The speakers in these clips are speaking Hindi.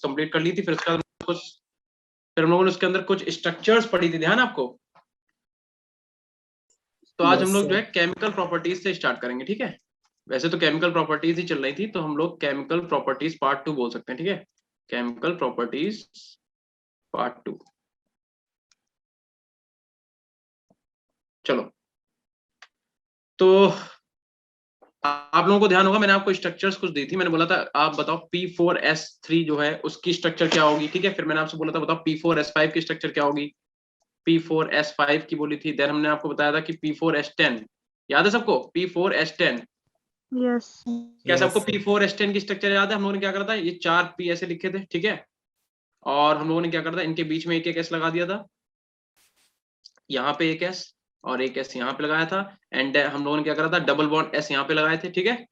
कंप्लीट कर ली थी, फिर उसके बाद फिर हम लोगों ने उसके अंदर कुछ स्ट्रक्चर्स पढ़ी थी, ध्यान आपको। तो आज हम लोग जो है केमिकल प्रॉपर्टीज से स्टार्ट करेंगे, ठीक है। वैसे तो केमिकल प्रॉपर्टीज ही चल रही थी, तो हम लोग केमिकल प्रॉपर्टीज पार्ट 2 बोल सकते हैं, ठीक है। Chemical properties part 2। चलो, तो आप लोगों को ध्यान होगा मैंने आपको स्ट्रक्चर्स कुछ दी थी, मैंने बोला था आप बताओ P4S3 जो है उसकी स्ट्रक्चर क्या होगी, ठीक है। फिर मैंने आपसे बोला था बताओ P4S5 की स्ट्रक्चर क्या होगी, P4S5 की बोली थी। देन हमने आपको बताया था कि P4S10, याद है सबको P4S10? यस क्या सबको P4S10 की स्ट्रक्चर याद है? हम लोगों ने क्या करा था, ये 4 P ऐसे लिखे थे, ठीक है। और हम लोगों ने क्या करा था, इनके बीच में एक एक S लगा दिया था, यहाँ पे एक S और एक S यहाँ पे लगाया था। एंड हम लोगों ने क्या करा था, डबल बॉन्ड S यहाँ पे लगाए थे, ठीक है।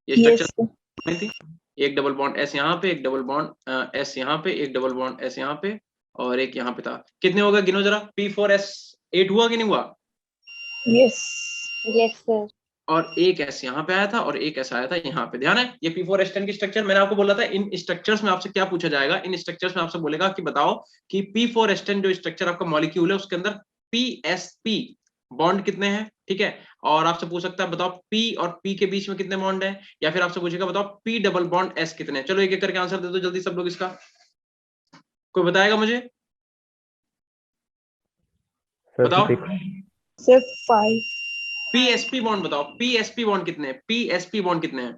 ये स्ट्रक्चर थी, एक डबल बॉन्ड S यहाँ पे, एक डबल बॉन्ड S यहाँ पे, एक डबल बॉन्ड S यहाँ पे और एक यहाँ पे था। कितने हो गए गिनो जरा, P4S8 हुआ कि नहीं हुआ? Yes sir. और एक S यहाँ पे आया था और एक S आया था यहाँ पे, ध्यान है। ये P4S10 की स्ट्रक्चर मैंने आपको बोला था। इन स्ट्रक्चर्स में आपसे क्या पूछा जाएगा, इन स्ट्रक्चर्स में आपसे बोलेगा कि बताओ कि P4S10 जो स्ट्रक्चर आपका मॉलिक्यूल है उसके अंदर PSP बॉन्ड कितने हैं, ठीक है। और आपसे पूछ सकता है बताओ P और P के बीच में कितने बॉन्ड है, या फिर आपसे पूछेगा बताओ P डबल बॉन्ड S कितने हैं। चलो एक एक करके आंसर दे दो जल्दी सब लोग इसका, कोई बताएगा मुझे? बताओ सिर्फ 5 PSP बॉन्ड बताओ, PSP बॉन्ड कितने हैं, PSP बॉन्ड कितने हैं?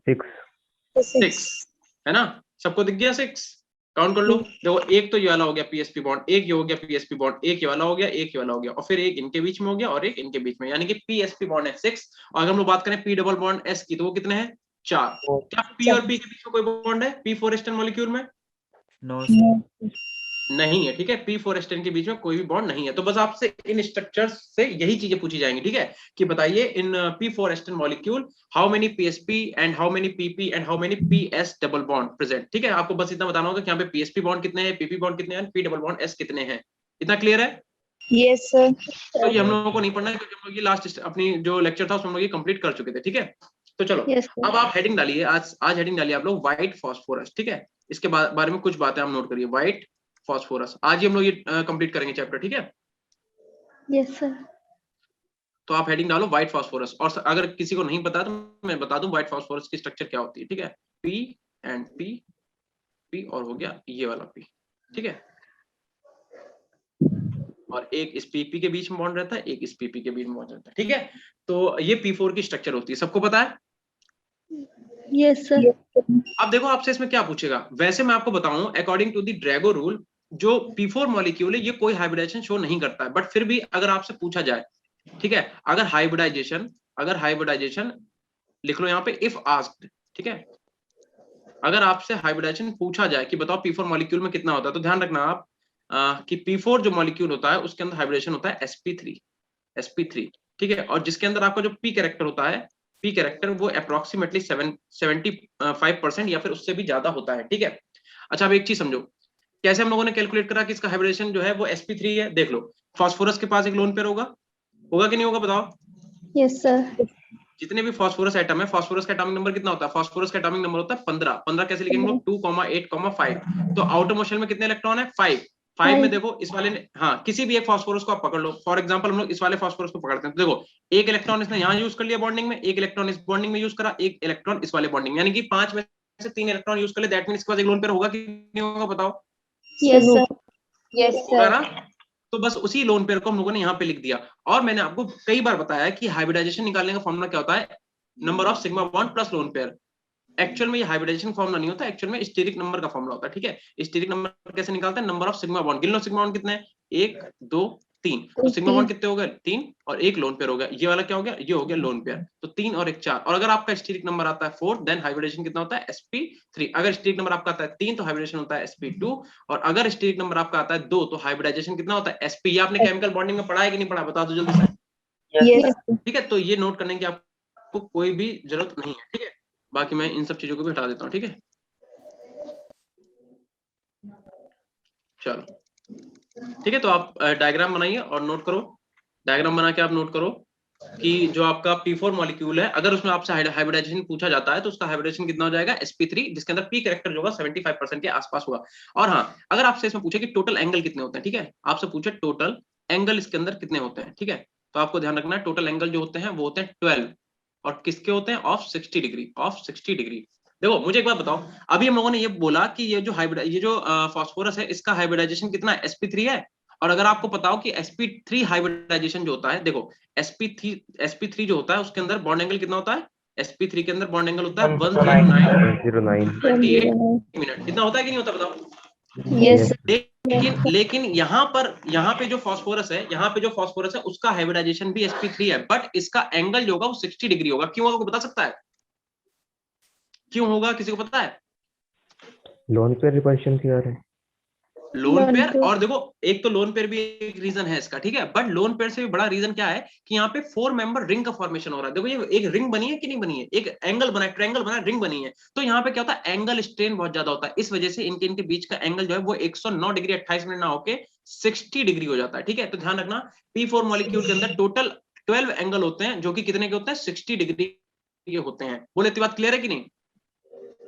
6 है ना, सबको दिख गया 6? काउंट कर लो, देखो एक तो ये वाला हो गया PSP बॉन्ड, एक ये हो गया PSP बॉन्ड, एक ये वाला हो गया, एक ये वाला हो गया, और फिर एक इनके बीच में हो गया और एक इनके बीच में, यानी कि PSP बॉन्ड है 6। और अगर हम लोग बात करें P डबल बॉन्ड S की तो वो कितने हैं, 4। क्या P और P के बीच में कोई बॉन्ड है P4S10 मॉलिक्यूल में? नो नहीं है, ठीक है। P4S10 के बीच में कोई भी बॉन्ड नहीं है। तो बस आपसे इन स्ट्रक्चर्स से यही चीजें पूछी जाएंगी, ठीक है। कि बताइए इन P4S10 molecule how many PSP and how many PP and how many PS double bond present, ठीक है। आपको बस इतना बताना होगा कि यहाँ पे PSP बॉन्ड कितने हैं, PP बॉन्ड कितने हैं, P डबल बॉन्ड S कितने हैं। इतना क्लियर है? Yes sir. तो ये हम लोगों को नहीं पढ़ना है क्योंकि हम लोग ये लास्ट अपनी जो लेक्चर था उसमें हम लोग ये कंप्लीट कर चुके थे, ठीक है। तो चलो अब आप हेडिंग डालिए, आज हेडिंग डालिए आप लोग व्हाइट फास्फोरस, ठीक है। इसके बारे में कुछ बातें आप नोट करिए, व्हाइट फास्फोरस। आज ही हम लोग ये कंप्लीट करेंगे चैप्टर, ठीक है। Yes sir. तो आप हेडिंग डालो व्हाइट फास्फोरस, और अगर किसी को नहीं पता तो मैं बता दूं व्हाइट फास्फोरस की स्ट्रक्चर क्या होती है, ठीक है। P एंड P और हो गया ये वाला P, ठीक है। और एक इस PP के बीच में बॉन्ड रहता है, एक इस PP के बीच में बॉन्ड रहता है, ठीक है। तो ये P4 की स्ट्रक्चर होती है, सबको पता है? Yes sir. अब देखो आपसे इसमें क्या पूछेगा। वैसे मैं आपको बताऊं according to the Drago rule जो P4 मॉलिक्यूल है ये कोई हाइब्रिडाइजेशन शो नहीं करता है, बट फिर भी अगर आपसे पूछा जाए, ठीक है, अगर हाइब्रिडाइजेशन लिख लो यहाँ पे इफ आस्क्ड, ठीक है। अगर आपसे हाइब्रिडाइजेशन पूछा जाए कि बताओ P4 मॉलिक्यूल में कितना होता है, तो ध्यान रखना आप कि P4 जो मॉलिक्यूल होता है उसके अंदर हाइब्रिडेशन होता है sp3, ठीक है। और जिसके अंदर आपका जो P कैरेक्टर होता है, P कैरेक्टर वो अप्रोक्सीमेटली 75% या फिर उससे भी ज्यादा होता है, ठीक है। अच्छा अब एक चीज समझो, कैसे हम लोगों ने कैलकुलेट करा कि इसका हाइब्रिडेशन जो है वो sp3 है। देख लो, फास्फोरस के पास एक लोन पेयर होगा कि नहीं होगा, बताओ? Yes sir. जितने भी फास्फोरस एटम है, फास्फोरस का एटॉमिक नंबर कितना होता है? फास्फोरस का एटॉमिक नंबर होता है 15। कैसे लिखेंगे लोग? 2,8,5। तो आउटर मोशन में कितने इलेक्ट्रॉन है? 5 में देखो इस वाले ने, हाँ किसी भी एक फास्फोरस को आप पकड़ लो। फॉर एग्जांपल हम लोग इस वाले फास्फोरस को पकड़ते हैं, तो देखो एक इलेक्ट्रॉन इसने यहाँ यूज कर लिया बॉन्डिंग में, एक इलेक्ट्रॉन इस बॉन्डिंग में यूज करा, एक इलेक्ट्रॉन इस वाले बॉन्डिंग में, यानी कि 5 में से 3 इलेक्ट्रॉन यूज कर ले। दैट मीन इसके पास एक लोन पेयर होगा कि नहीं होगा, बताओ? Yes sir. यस होगा सर। ना। तो बस उसी लोन पेयर को हम लोगों ने यहाँ पे लिख दिया। और मैंने आपको कई बार बताया कि हाइब्रिडाइजेशन निकालने का फॉर्मूला क्या होता है, number of sigma bond plus lone pair. Actual में ये हाइब्रिडाइजेशन फॉर्मूला नहीं होता, एक्चुअल में स्टेरिक नंबर का फॉर्मूला होता है, ठीक है। स्टेरिक नंबर कैसे निकालते हैं? Number of sigma bond. गिन लो सिग्मा बॉन्ड कितने हैं, 1 2 3। तो सिग्मा बॉन्ड कितने हो गए? 3, और एक लोन पेयर हो गया। ये वाला क्या हो गया? ये हो गया लोन पेयर। तो 3 और 1 4। और अगर आपका स्टेरिक नंबर आता है 4 देन हाइब्रिडेशन कितना होता है? sp3। अगर स्टेरिक नंबर आपका आता है 3 तो हाइब्रिडेशन होता है sp2। और अगर स्टेरिक नंबर आपका आता है 2 तो हाइब्रिडाइजेशन कितना होता है? sp। ये आपने केमिकल बॉन्डिंग में पढ़ा है कि नहीं पढ़ा, बता दो जल्दी से। यस। ठीक है, तो ये नोट करने की आपको कोई भी जरूरत नहीं है, ठीक है। बाकी मैं इन सब चीजों को भी हटा देता हूँ, ठीक है। चलो ठीक है, तो आप डायग्राम बनाइए और नोट करो। डायग्राम बना के आप नोट करो कि जो आपका P4 मॉलिक्यूल है, अगर उसमें आपसे हाइब्रिडाइजेशन पूछा जाता है तो उसका हाइब्रिडाइजेशन कितना हो जाएगा, sp3, जिसके अंदर p कैरेक्टर जो होगा 75% के आसपास होगा। और हाँ, अगर आपसे इसमें पूछे कि टोटल एंगल कितने होते हैं, ठीक है, आपसे पूछे टोटल एंगल इसके अंदर कितने होते हैं, ठीक है, तो आपको ध्यान रखना है टोटल एंगल जो होते हैं वो होते हैं 12, और किसके होते हैं, ऑफ 60 डिग्री, ऑफ 60 डिग्री। देखो मुझे एक बात बताओ, अभी हम लोगों ने ये बोला कि ये जो फास्फोरस है इसका हाइब्रिडाइजेशन कितना है, sp3 है। और अगर आपको पता हो कि sp3 हाइब्रिडाइजेशन जो होता है, देखो sp3 जो होता है उसके अंदर बॉन्ड एंगल कितना होता है, sp3 के अंदर बॉन्ड एंगल होता है 109.28 मिनट। कितना होता है कि नहीं होता, बताओ। Yes, sir. लेकिन यहाँ पे जो फास्फोरस है उसका हाइब्रिडाइजेशन भी sp3 है, बट इसका एंगल जो होगा वो 60 डिग्री होगा। क्यों होगा, बता सकता है क्यों होगा, किसी को पता है? लोन पेयर रिपल्शन थ्योरम है। लोन पेयर, और देखो एक तो लोन पेयर भी एक रीजन है इसका, ठीक है, बट लोन पेयर से भी बड़ा रीजन क्या है कि यहाँ पे 4 मेंबर रिंग का फॉर्मेशन हो रहा है। देखो ये एक रिंग बनी है कि नहीं बनी है, एक एंगल बना है, ट्रायंगल बना है, रिंग बनी है, तो यहाँ पे क्या होता है, एंगल स्ट्रेन बहुत ज्यादा होता है, इस वजह से इनके बीच का एंगल जो है वो 109 डिग्री 28 मिनट ना होके 60 डिग्री हो जाता है, ठीक है। तो ध्यान रखना P4 मॉलिक्यूल के अंदर टोटल 12 एंगल होते हैं जो कि कितने के होते हैं, 60 डिग्री के होते हैं। बोले इतनी बात क्लियर है कि नहीं?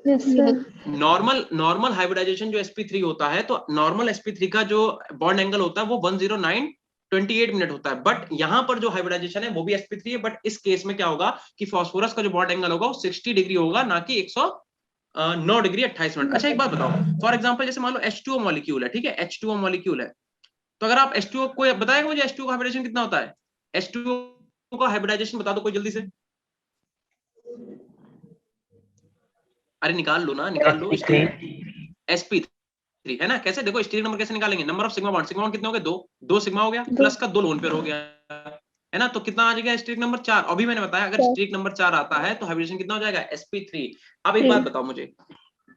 Yes, sir. नॉर्मल हाइब्रिडाइजेशन जो sp3 होता है, तो नॉर्मल sp3 का जो बॉन्ड एंगल होता है वो 109.28 मिनट होता है, बट यहां पर जो हाइब्रिडाइजेशन है वो भी sp3 है, बट इस केस में क्या होगा कि फास्फोरस का जो बॉन्ड एंगल होगा वो 60 डिग्री होगा, ना कि 109 डिग्री 28 मिनट। अच्छा एक बात बताओ, फॉर एग्जांपल जैसे मान लो H2O मॉलिक्यूल है, ठीक है, H2O मॉलिक्यूल है, तो अगर आप H2O को बताएगा मुझे H2O का हाइब्रिडाइजेशन कितना होता है, H2O का हाइब्रिडाइजेशन बता दो कोई जल्दी से। अरे निकाल लो ना, निकाल लो। sp3 है ना, कैसे देखो स्टीरिक नंबर कैसे निकालेंगे, नंबर ऑफ सिग्मा बॉन्ड कितने हो गए, दो सिग्मा हो गया, प्लस का 2 लोन पेयर हो गया, है ना, तो कितना आ जाएगा स्टीरिक नंबर 4। अभी मैंने बताया अगर स्टीरिक नंबर 4 आता है तो हाइब्रिडेशन कितना हो जाएगा, sp3। अब एक बात बताओ मुझे,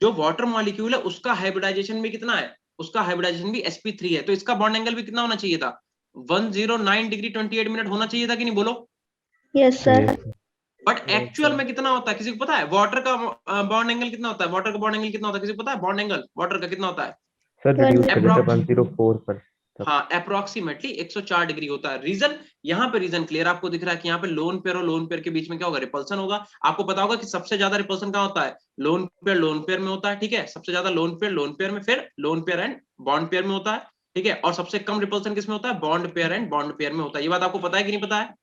जो वाटर मॉलिक्यूल है उसका हाइब्रिडाइजेशन भी कितना है, उसका हाइब्रिडाइजेशन भी sp3 है, तो इसका बॉन्ड एंगल भी कितना होना चाहिए था, 109 डिग्री 28 मिनट होना चाहिए था कि नहीं, बोलो। Yes, sir. बट एक्चुअल में कितना होता है, किसी को पता है? वाटर का बॉन्ड एंगल कितना होता है, वाटर का बॉन्ड एंगल कितना होता है, किसी को पता है? बॉन्ड एंगल वाटर का कितना होता है सर रिड्यूस कर देता है 104 पर। हाँ, अप्रोक्सीमेटली 104 डिग्री होता है। रीजन यहाँ पे, रीजन क्लियर आपको दिख रहा है कि यहाँ पे लोन पेयर और लोन पेयर के बीच में क्या होगा, रिपल्सन होगा। आपको पता होगा कि सबसे ज्यादा रिपल्सन कहाँ होता है, लोन पेयर में होता है, ठीक है, सबसे ज्यादा लोन पेयर में, फिर lone pair and bond pair में होता है, ठीक है, और सबसे कम रिपल्सन किसमें होता है, bond pair and bond pair में होता है। ये बात आपको पता है कि नहीं पता है?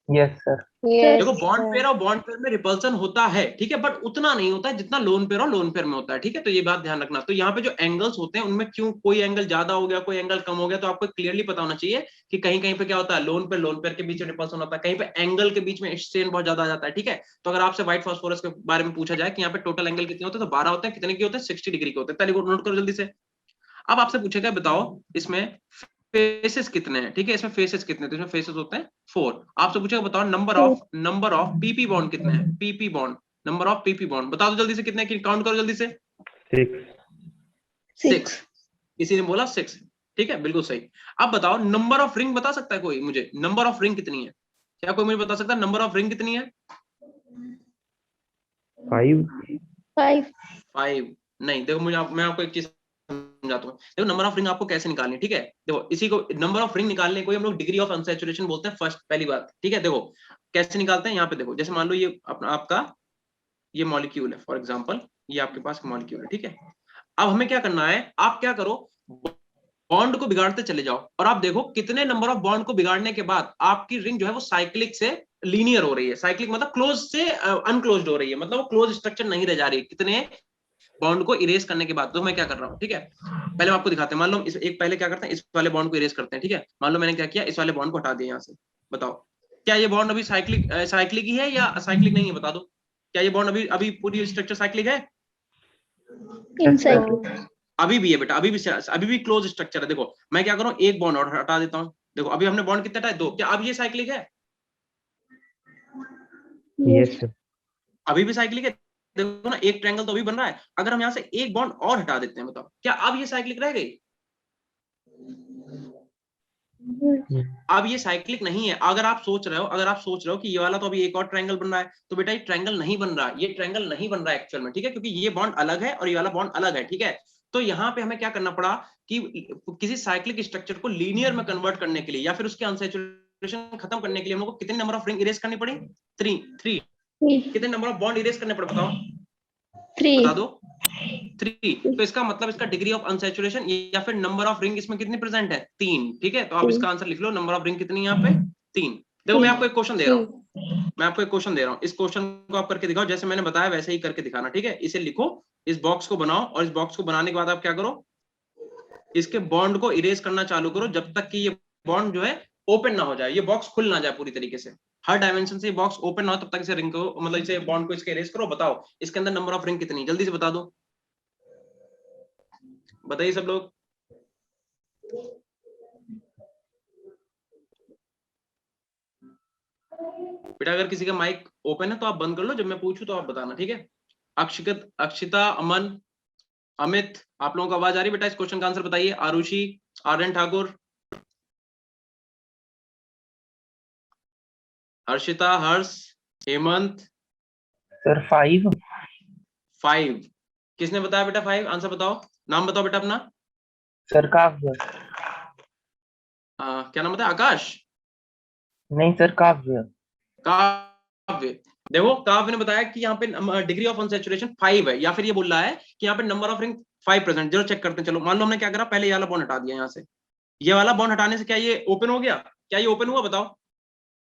Yes sir. देखो बॉन्ड पेयर और बॉन्ड पेयर में रिपल्सन होता है, ठीक है, बट उतना नहीं होता है जितना लोन पेयर और लोन पेयर में होता है, ठीक है, तो ये बात ध्यान रखना। तो यहाँ पे जो एंगल्स होते हैं उनमें क्यों कोई एंगल ज्यादा हो गया, कोई एंगल कम हो गया, तो आपको क्लियरली पता होना चाहिए कि कहीं कहीं पे क्या होता है, लोन पेयर के बीच में रिपल्सन होता है, कहीं पे एंगल के बीच में स्ट्रेन बहुत ज्यादा आ जाता है, ठीक है। तो अगर आपसे व्हाइट फास्फोरस के बारे में पूछा जाए कि यहाँ पे टोटल एंगल कितने होते हैं, तो 12 होते हैं, कितने के होते हैं, 60 डिग्री के होते हैं। पहले नोट करो जल्दी से। अब आपसे पूछेगा बताओ इसमें फेसेस कितने हैं, ठीक है, इसमें फेसेस कितने, तो इसमें फेसेस होते हैं 4। आपसे पूछेगा बताओ नंबर ऑफ पीपी बॉन्ड कितने हैं, PP bond, number of PP bond बता दो जल्दी से कितने, काउंट करो जल्दी से। 6। किसी ने बोला 6, ठीक है, बिल्कुल सही। अब बताओ नंबर ऑफ रिंग बता सकता है कोई मुझे, नंबर ऑफ रिंग कितनी है, क्या कोई मुझे बता सकता है नंबर ऑफ रिंग कितनी है? 5 नहीं, देखो मैं आपको एक चीज समझाता हूँ। देखो नंबर ऑफ रिंग आपको कैसे निकालनी, ठीक है, देखो इसी को नंबर ऑफ रिंग निकालने को हम लोग डिग्री ऑफ अनसैचुरेशन बोलते हैं, फर्स्ट पहली बात, ठीक है। देखो कैसे निकालते हैं, यहाँ पे देखो, जैसे मान लो ये आपका ये मॉलिक्यूल है, फॉर एग्जांपल ये आपके पास मॉलिक्यूल है, ठीक है। अब हमें क्या करना है, आप क्या करो, बॉन्ड को बिगाड़ते चले जाओ, और आप देखो कितने नंबर ऑफ बॉन्ड को बिगाड़ने के बाद आपकी रिंग जो है वो साइक्लिक से लीनियर हो रही है। साइक्लिक मतलब क्लोज से अनक्लोज्ड हो रही है, मतलब वो क्लोज स्ट्रक्चर नहीं रह जा रही है, कितने बॉन्ड को इरेज करने के बाद। तो मैं क्या कर रहा हूँ, ठीक है, पहले आपको दिखाते हैं। मान लो एक पहले क्या करते हैं, इस वाले बॉन्ड को इरेज करते हैं, ठीक है। मान लो मैंने क्या किया, इस वाले बॉन्ड को हटा दिया यहाँ से। बताओ क्या ये बॉन्ड अभी साइक्लिक ही है या साइक्लिक नहीं है, बता दो। क्या ये बॉन्ड अभी पूरी स्ट्रक्चर साइक्लिक है? अभी भी है बेटा, अभी भी क्लोज स्ट्रक्चर है। देखो मैं क्या करूँ, एक बॉन्ड और हटा देता हूँ। देखो अभी हमने बॉन्ड कितने हटाए, 2। क्या अब ये साइक्लिक है? Yes sir. अभी भी साइक्लिक है। देखो ना एक ट्रायंगल तो अभी बन रहा है। अगर हम यहाँ से एक बॉन्ड और हटा देते हैं, बताओ क्या अब ये साइक्लिक रह गई? अब ये साइक्लिक नहीं है। अगर आप सोच रहे हो कि ये वाला तो अभी एक और ट्रायंगल बन रहा है, तो बेटा ये ट्रायंगल नहीं बन रहा, ये ट्रायंगल नहीं बन रहा है एक्चुअल में, ठीक है, क्योंकि ये बॉन्ड अलग है और ये वाला बॉन्ड अलग है, ठीक है। तो यहाँ पे हमें क्या करना पड़ा कि किसी साइक्लिक स्ट्रक्चर को लीनियर में कन्वर्ट करने के लिए या फिर उसके अनसैचुरेटेड अनसैचुरेशन खत्म करने के लिए हम लोग को कितने नंबर ऑफ रिंग इरेज करनी पड़ी? 3। कितने नंबर ऑफ बॉन्ड इरेज करने पड़े बताओ? 3 बता दो। 3। तो इसका मतलब इसका डिग्री ऑफ अनसैचुरेशन या फिर नंबर ऑफ रिंग इसमें कितनी प्रेजेंट है? 3। ठीक है, तो आप इसका आंसर लिख लो, नंबर ऑफ रिंग कितनी है यहाँ पे? 3। देखो मैं आपको एक क्वेश्चन दे रहा हूँ, मैं आपको एक क्वेश्चन दे रहा हूँ, इस क्वेश्चन को आप करके दिखाओ, जैसे मैंने बताया वैसे ही करके दिखाना। ठीक है, इसे लिखो, इस बॉक्स को बनाओ, और इस बॉक्स को बनाने के बाद आप क्या करो, इसके बॉन्ड को इरेज करना चालू करो जब तक कि ये बॉन्ड जो है ओपन ना हो जाए, ये बॉक्स खुल ना जाए पूरी तरीके से। हर डायमेंशन से ये बॉक्स ओपन ना हो तब तक इसे रिंग को, मतलब इसे बॉन्ड को इसके इरेज करो। बताओ इसके अंदर नंबर ऑफ रिंग कितनी? जल्दी से बता दो, बताइए सब लोग। बेटा अगर किसी का माइक ओपन है तो आप बंद कर लो, जब मैं पूछूं तो आप बताना। ठीक है, अक्षित, अक्षिता, अमन, अमित, आप लोगों को आवाज आ रही है बेटा? इस क्वेश्चन का आंसर बताइए। आरुषि, आर्यन ठाकुर, हर्षिता, हर्ष, हेमंत। सर 5। 5 किसने बताया बेटा? 5 आंसर बताओ, नाम बताओ बेटा अपना। सर काव्य। क्या नाम बताया? आकाश? नहीं सर काव्य। काव्य। देखो काव्य ने बताया कि यहाँ पे डिग्री ऑफ अनसैचुरेशन 5 है, या फिर ये बोल रहा है कि यहाँ पे नंबर ऑफ रिंग 5 प्रेजेंट। जरूर चेक करते हैं। चलो मान लो हमने क्या करा, पहले ये वाला बॉन्ड हटा दिया यहाँ से, ये वाला बॉन्ड हटाने से क्या ये ओपन हो गया? क्या ये ओपन हुआ? बताओ।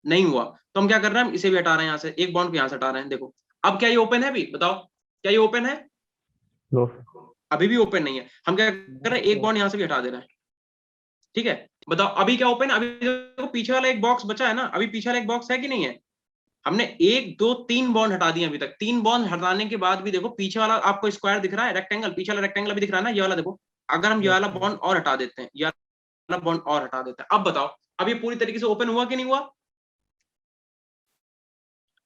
नहीं हुआ। तो हम क्या कर रहे हैं, इसे भी हटा रहे हैं यहाँ से, एक बॉन्ड को यहाँ से हटा रहे हैं। देखो अब क्या ये ओपन है? अभी बताओ, क्या ये ओपन है? नो। अभी भी ओपन नहीं है। हम क्या कर रहे हैं, एक बॉन्ड यहाँ से भी हटा दे रहे हैं। ठीक है, बताओ अभी क्या ओपन है? अभी देखो पीछे वाला एक बॉक्स बचा है ना, अभी पीछे वाला एक बॉक्स है कि नहीं है? हमने 1 2 3 बॉन्ड हटा दिए अभी तक। 3 बॉन्ड हटाने के बाद भी देखो पीछे वाला आपको स्क्वायर दिख रहा है, रेक्टेंगल, पीछे वाला रेक्टेंगल भी दिख रहा है ना, ये वाला देखो। अगर हम ये वाला बॉन्ड और हटा देते हैं, ये वाला बॉन्ड और हटा देते हैं, अब बताओ अब ये पूरी तरीके से ओपन हुआ कि नहीं हुआ?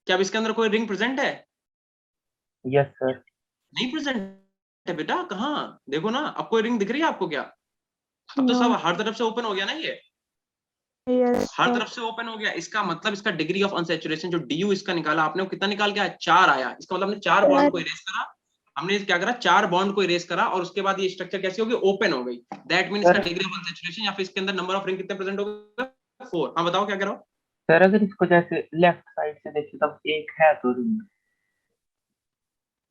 क्या अब इसके अंदर कोई रिंग प्रेजेंट है? Yes sir. नहीं प्रेजेंट है बेटा, कहाँ? देखो ना, अब कोई रिंग दिख रही है आपको क्या? अब तो सब हर तरफ से ओपन हो गया ना, ये हर तरफ से ओपन हो गया। इसका मतलब इसका डिग्री ऑफ अनसैचुरेशन जो डी इसका निकाला आपने, वो कितना निकाल के आया? 4 आया। इसका मतलब हमने 4 बॉन्ड को इरेज करा। हमने क्या करा, 4 बॉन्ड को इरेज करा, और उसके बाद ये स्ट्रक्चर कैसी होगी? ओपन हो गई। दैट मीन इसका डिग्री ऑफ अनसैचुरेशन या फिर इसके अंदर नंबर ऑफ रिंग कितने प्रेजेंट हो गए? 4। हाँ बताओ क्या कह रहा हो? सर अगर इसको जैसे लेफ्ट साइड से देखें तब एक है तो रिंग।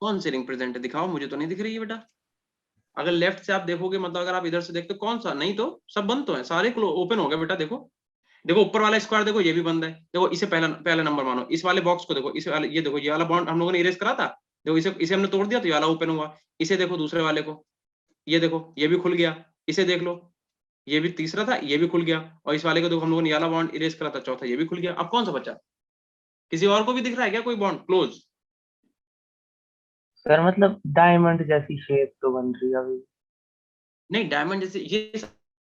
कौन सी रिंग प्रेजेंट है? दिखाओ, मुझे तो नहीं दिख रही है बेटा। अगर लेफ्ट से आप देखोगे, मतलब अगर आप इधर से देखते कौन सा? नहीं तो सब बंद तो है, सारे ओपन हो गए बेटा। देखो देखो ऊपर वाला स्क्वायर देखो, ये भी बंद है। देखो इसे पहला पहला नंबर मानो, इस वाले बॉक्स को देखो, इस वाले ये देखो, ये वाला बॉन्ड हम लोगों ने इरेज करा था। देखो इसे इसे हमने तोड़ दिया तो ये वाला ओपन हुआ। इसे देखो दूसरे वाले को, ये देखो ये भी खुल गया। इसे देख लो, ये भी तीसरा था, ये भी खुल गया। और इस वाले को देखो, हम लोगों ने ये वाला बॉन्ड इरेज करा था, चौथा ये भी खुल गया। अब कौन सा बचा? किसी और को भी दिख रहा है क्या कोई बॉन्ड क्लोज? सर मतलब डायमंड जैसी शेप तो बन रही है अभी। नहीं, डायमंड जैसे ये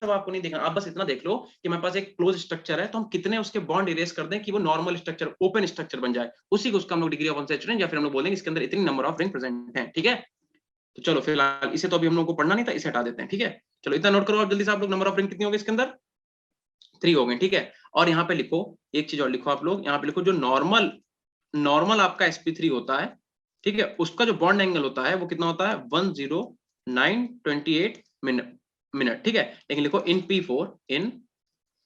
सब आपको नहीं देखना। आप बस इतना देख लो कि हमारे पास एक क्लोज स्ट्रक्चर है, तो हम कितने उसके बॉन्ड इरेज कर दें कि वो नॉर्मल स्ट्रक्चर, ओपन स्ट्रक्चर बन जाए। उसी को उसका हम लोग डिग्री ऑफ अनसैचुरेशन, या फिर हम लोग बोलेंगे इसके अंदर इतनी नंबर ऑफ रिंग प्रेजेंट है। ठीक है, तो चलो फिलहाल इसे तो अभी हम लोग को पढ़ना नहीं था, इसे हटा देते हैं। ठीक है, चलो इतना नोट करो आप जल्दी से। आप लोग नंबर ऑफ रिंग कितनी होगी इसके अंदर? 3 हो गए। ठीक है, और यहाँ पे लिखो एक चीज और लिखो आप लोग, यहाँ पे लिखो जो नॉर्मल नॉर्मल आपका sp3 होता है, ठीक है, उसका जो बॉन्ड एंगल होता है वो कितना होता है? 10928 मिनट। ठीक है, लेकिन लिखो इन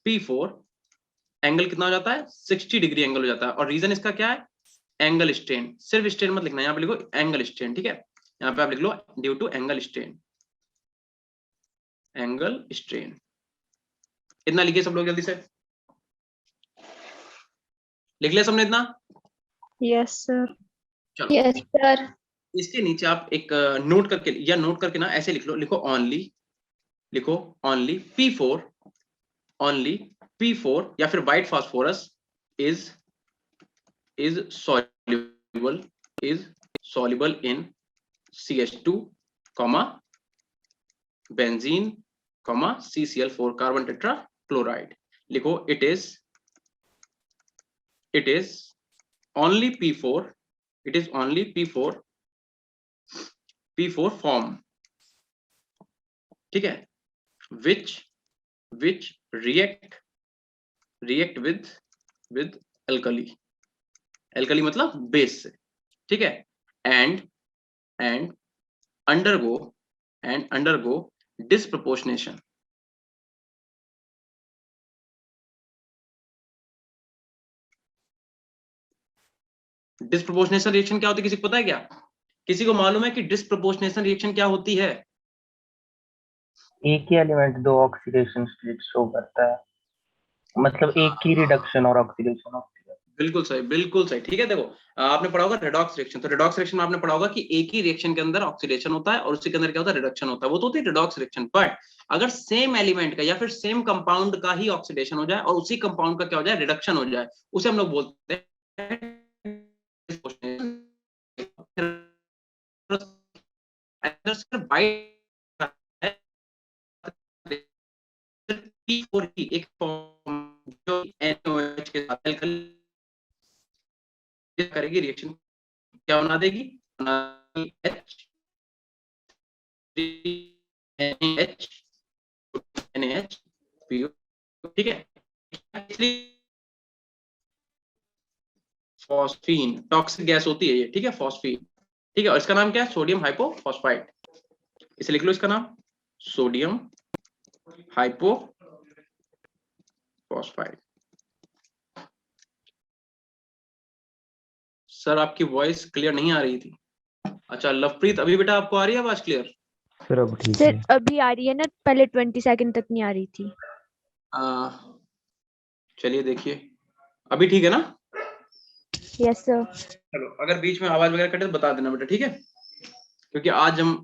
P4 एंगल कितना हो जाता है? 60 डिग्री एंगल हो जाता है। और रीजन इसका क्या है? Angle strain. सिर्फ स्ट्रेन मत लिखना, यहाँ पे लिखो एंगल स्ट्रेन। ठीक है, यहाँ पे आप लिख लो due to angle strain, angle strain. इतना लिखिए सब लोग जल्दी से, लिख लिया सबने इतना? Yes sir. चलो यस सर। इसके नीचे आप एक नोट करके, या नोट करके ना ऐसे लिख लो, लिखो ओनली, लिखो ओनली P4 या फिर white phosphorus is soluble in CH2, benzene, CCl4 carbon tetra chloride. लिखो it is only P4 form. ठीक है, which react with alkali मतलब बेस से। ठीक है, and undergo disproportionation disproportionation reaction क्या होती है, किसी को पता है क्या? किसी को मालूम है कि डिस्प्रोपोर्शनेशन रिएक्शन क्या होती है? एक ही एलिमेंट दो ऑक्सीडेशन स्टेट शो करता है, मतलब एक ही रिडक्शन और ऑक्सीडेशन होती है। बिल्कुल सही, बिल्कुल सही। ठीक है, देखो आपने पढ़ा होगा रेडॉक्स रिएक्शन, तो रेडॉक्स रिएक्शन में आपने पढ़ा होगा कि एक ही रिएक्शन के अंदर ऑक्सीडेशन होता है और उसी के अंदर क्या होता है, रिडक्शन होता है, वो तो होती है रेडॉक्स रिएक्शन। बट अगर सेम एलिमेंट का या फिर सेम कंपाउंड का ही ऑक्सीडेशन हो जाए और उसी कंपाउंड का क्या हो जाए, रिडक्शन हो जाए, उसे हम लोग बोलते हैं P4 एक फॉर्म जो NaOH के साथ alkyl करेगी रिएक्शन, क्या बना देगी, NaHPO। ठीक है, फॉस्फीन टॉक्सिक गैस होती है ये, ठीक है, फॉस्फीन। ठीक है, और इसका नाम क्या है, सोडियम हाइपोफॉस्फाइड। इसे लिख लो, इसका नाम सोडियम हाइपोफॉस्फाइड। सर आपकी वॉइस क्लियर नहीं आ रही थी। अच्छा लवप्रीत, अभी बेटा आपको आ रही है आवाज क्लियर? सर अब ठीक सर है। अभी आ रही है ना, पहले 20 सेकंड तक नहीं आ रही थी। चलिए देखिए, अभी ठीक है ना? Yes sir. चलो, अगर बीच में आवाज वगैरह कटे तो बता देना बेटा, ठीक है, क्योंकि आज हम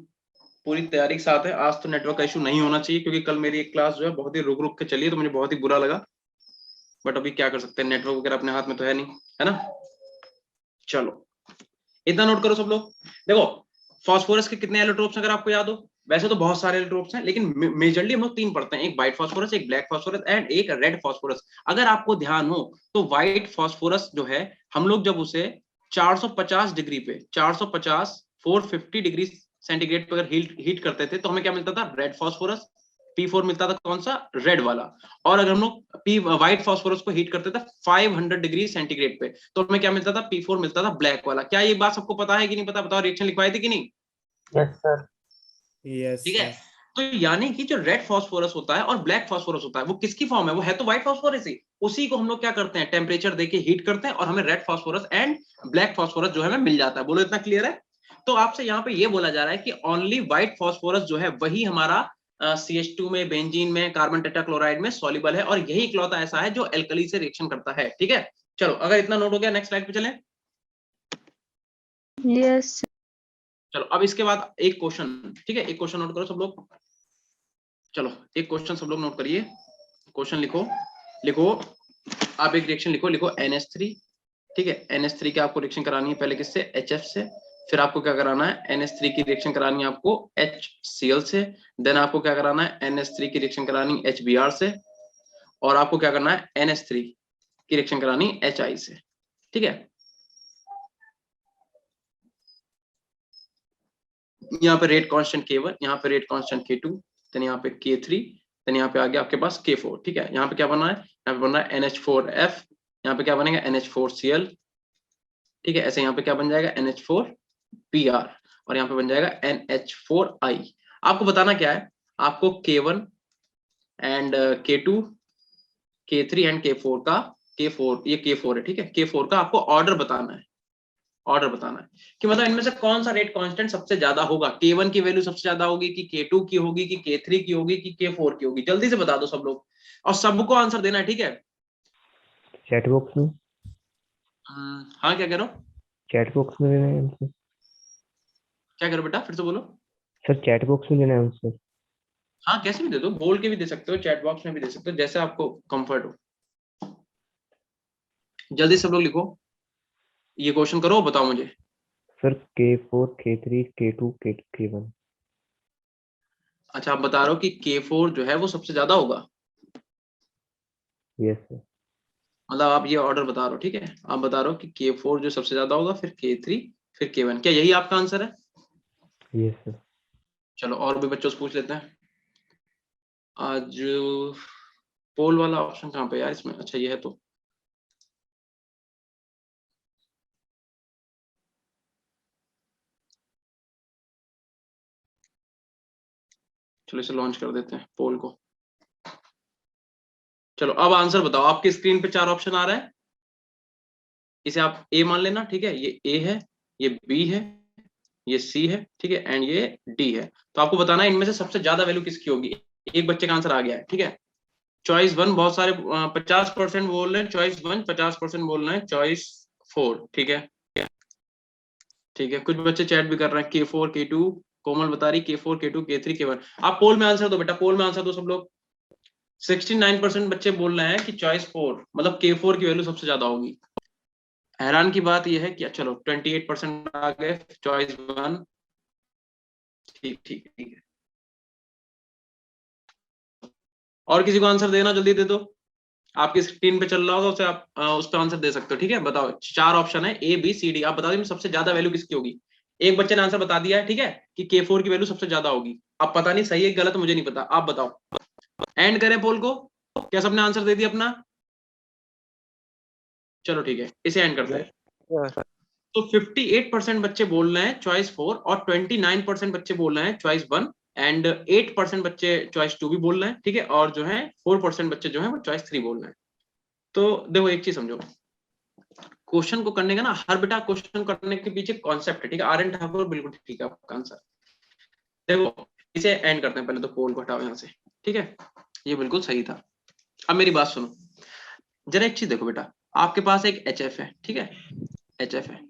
पूरी तैयारी के साथ है। आज तो नेटवर्क का इशू नहीं होना चाहिए, क्योंकि कल मेरी एक क्लास जो है बहुत ही रुक रुक के चली, तो मुझे बहुत ही बुरा लगा। बट अभी क्या कर सकते हैं, नेटवर्क वगैरह अपने हाथ में तो है नहीं, है ना। चलो इतना नोट करो सब लोग। देखो फास्फोरस के कितने एलोट्रोप्स अगर आपको याद हो, वैसे तो बहुत सारे एलोट्रोप्स हैं, लेकिन मेजरली हम लोग तीन पढ़ते हैं, एक व्हाइट फास्फोरस, एक ब्लैक फास्फोरस एंड एक रेड फास्फोरस। अगर आपको ध्यान हो तो व्हाइट फास्फोरस जो है, हम लोग जब उसे 450 डिग्री पे 450 डिग्री सेंटीग्रेड पर अगर हीट करते थे तो हमें क्या मिलता था, रेड फास्फोरस। P4 मिलता था कौन सा, रेड वाला। और अगर हम लोग व्हाइट फास्फोरस को हीट करते थे 500 डिग्री सेंटीग्रेड पे, तो हमें क्या मिलता था, P4 मिलता था ब्लैक वाला। क्या ये बात सबको पता है कि नहीं पता, बताओ, रिएक्शन लिखवाई थी कि नहीं? Yes sir. यस ठीक है, सर। तो यानी कि जो रेड फास्फोरस होता है और ब्लैक फास्फोरस होता है, वो किसकी फॉर्म है, वो है तो व्हाइट फास्फोरस ही। उसी को हम लोग क्या करते हैं, टेम्परेचर देके हीट करते हैं और हमें red phosphorus and black phosphorus जो है हमें मिल जाता है। बोलो इतना क्लियर है? तो आपसे यहाँ पे ये बोला जा रहा है कि ओनली व्हाइट फास्फोरस जो है वही हमारा CH2 में, बेंजीन में, कार्बन टेट्राक्लोराइड में सॉल्युबल है, और यही इकलौता ऐसा है जो एल्कली से रिएक्शन करता है। ठीक है, चलो अगर इतना नोट हो गया, नेक्स्ट स्लाइड पे चलें। यस चलो अब इसके बाद एक क्वेश्चन, ठीक है, एक क्वेश्चन नोट करो सब लोग। चलो एक क्वेश्चन सब लोग नोट करिए, क्वेश्चन लिखो। लिखो आप एक रिएक्शन लिखो, लिखो NH3। ठीक है, NH3 की आपको रिएक्शन करानी है पहले किससे, HF से। फिर आपको क्या कराना है, NH3 की रिएक्शन करानी है आपको HCl से। देन आपको क्या कराना है, NH3 की रिएक्शन करानी HBr से। और आपको क्या करना है, NH3 की रिएक्शन करानी HI से। ठीक है, यहाँ पे रेट कांस्टेंट K1, यहाँ पे रेट कांस्टेंट K2, देन यहाँ पे K3, देन यहाँ पे आ गया आपके पास K4। ठीक है, यहाँ पे क्या बनना है, यहाँ पे बनना है NH4F, यहाँ पे क्या बनेगा NH4Cl। ठीक है, ऐसे यहाँ पे क्या बन जाएगा, NH4Br, और यहाँ पे बन जाएगा NH4I। आपको बताना क्या है, आपको K1 and K2, K3 and K4 का, K4 ये K4 है, ठीक है, K4 का आपको ऑर्डर बताना है। ऑर्डर बताना है कि मतलब इनमें से कौन सा रेट कांस्टेंट सबसे ज्यादा होगा, K1 की वैल्यू सबसे ज्यादा होगी कि K2 की होगी कि K3 की होगी कि K4 की होगी। जल्दी से बता दो सब लोग, और सबको आंसर देना है, ठीक है। चैट बॉक्स में, हाँ क्या कह रहे हो, चैट बॉक्स में देना है आंसर। क्या करो बेटा, फिर से बोलो। सर चैट बॉक्स में देना है आंसर। हाँ कैसे भी दे दो, बोल के भी दे सकते हो, चैट बॉक्स में भी दे सकते हो, जैसे आपको कंफर्ट हो। जल्दी सब लोग लिखो, ये क्वेश्चन करो, बताओ मुझे। Sir K4 K3 K2 K1। अच्छा आप बता रहे हो कि K4 जो है वो सबसे ज्यादा होगा, यस सर। मतलब आप ये ऑर्डर बता रहे हो, ठीक है, आप बता रहे हो कि K4 जो सबसे ज्यादा होगा, फिर K3, फिर K1। क्या यही आपका आंसर है? Yes sir. चलो और भी बच्चों से पूछ लेते हैं। आज पोल वाला ऑप्शन कहाँ पे यार इसमें, अच्छा ये है तो। चलो इसे लॉन्च कर देते हैं पोल को। चलो अब आंसर बताओ, आपकी स्क्रीन पे 4 ऑप्शन आ रहा है। इसे आप ए मान लेना, ठीक है, ये ए है, ये बी है, ये सी है, ठीक है, एंड ये डी है। तो आपको बताना है इनमें से सबसे ज्यादा वैल्यू किसकी होगी। एक बच्चे का आंसर आ गया है, ठीक है। चॉइस 1 बहुत सारे 50% बोल रहे हैं चॉइस 1, 50% बोल रहे हैं चॉइस 4, ठीक है, ठीक है। कुछ बच्चे चैट भी कर रहे हैं K4 K2, कोमल बता रही K4 K2 K3 K1। आप पोल में आंसर दो बेटा, पोल में आंसर दो सब लोग। 69% बच्चे बोल रहे हैं कि चॉइस 4 मतलब K4 की वैल्यू सबसे ज्यादा होगी। हैरान की बात यह है कि चलो 28% आ गए चॉइस 1, ठीक ठीक ठीक है। और किसी को आंसर देना, जल्दी दे दो। आपकी स्क्रीन पे चल रहा होगा, उसे आप उस पर आंसर दे सकते हो, ठीक है। बताओ, 4 ऑप्शन है A B C D, आप बता दो सबसे ज्यादा वैल्यू किसकी होगी। एक बच्चे ने आंसर बता दिया है, ठीक है, कि K4 की वैल्यू सबसे ज्यादा होगी। अब पता नहीं सही है गलत, मुझे नहीं पता, आप बताओ। एंड करें पोल को, क्या सबने आंसर दे दिया अपना? चलो ठीक है, इसे एंड करते हैं। तो 58% बच्चे बोल रहे हैं चॉइस 4 और 29% बच्चे बोल रहे हैं चॉइस 1 एंड 8% बच्चे चॉइस 2 भी बोल रहे हैं, ठीक है, और जो है 4% बच्चे जो है वो चॉइस 3 बोल रहे हैं। तो देखो एक चीज समझो, क्वेश्चन को करने का ना, हर बेटा क्वेश्चन करने के पीछे कॉन्सेप्ट है, ठीक है। आर्यन ठाकुर बिल्कुल ठीक है आपका आंसर। देखो इसे एंड करते हैं, पहले तो पोल को हटाओ यहाँ से, ठीक है, ये बिल्कुल सही था। अब मेरी बात सुनो जरा, एक चीज देखो बेटा, आपके पास एक HF है, ठीक है, HF है,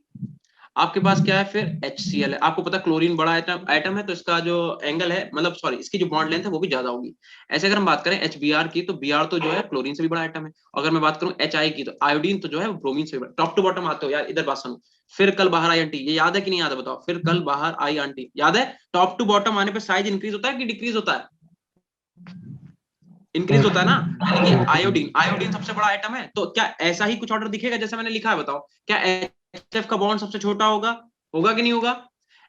आपके पास क्या है फिर HCl है। आपको पता क्लोरीन बड़ा एटम है, तो इसका जो एंगल है, मतलब सॉरी, इसकी जो बॉन्ड लेंथ है वो भी ज्यादा होगी। ऐसे अगर हम बात करें HBr की, तो Br तो जो है क्लोरीन से भी बड़ा एटम है। अगर मैं बात करूं HI की, तो आयोडीन तो जो है ब्रोमीन से भी बड़ा। टॉप टू बॉटम आते हो यार, इधर बात सुनो। फिर कल बाहर आई आंटी, ये याद है कि नहीं याद है, बताओ। फिर कल बाहर आई आंटी, याद है? टॉप टू बॉटम आने पर साइज इंक्रीज होता है कि डिक्रीज होता है? इंक्रीज होता है ना। यानी कि आयोडीन, आयोडीन सबसे बड़ा आइटम है, तो क्या ऐसा ही कुछ ऑर्डर दिखेगा जैसे मैंने लिखा है? बताओ, क्या HF का बॉन्ड सबसे छोटा होगा? होगा कि नहीं होगा?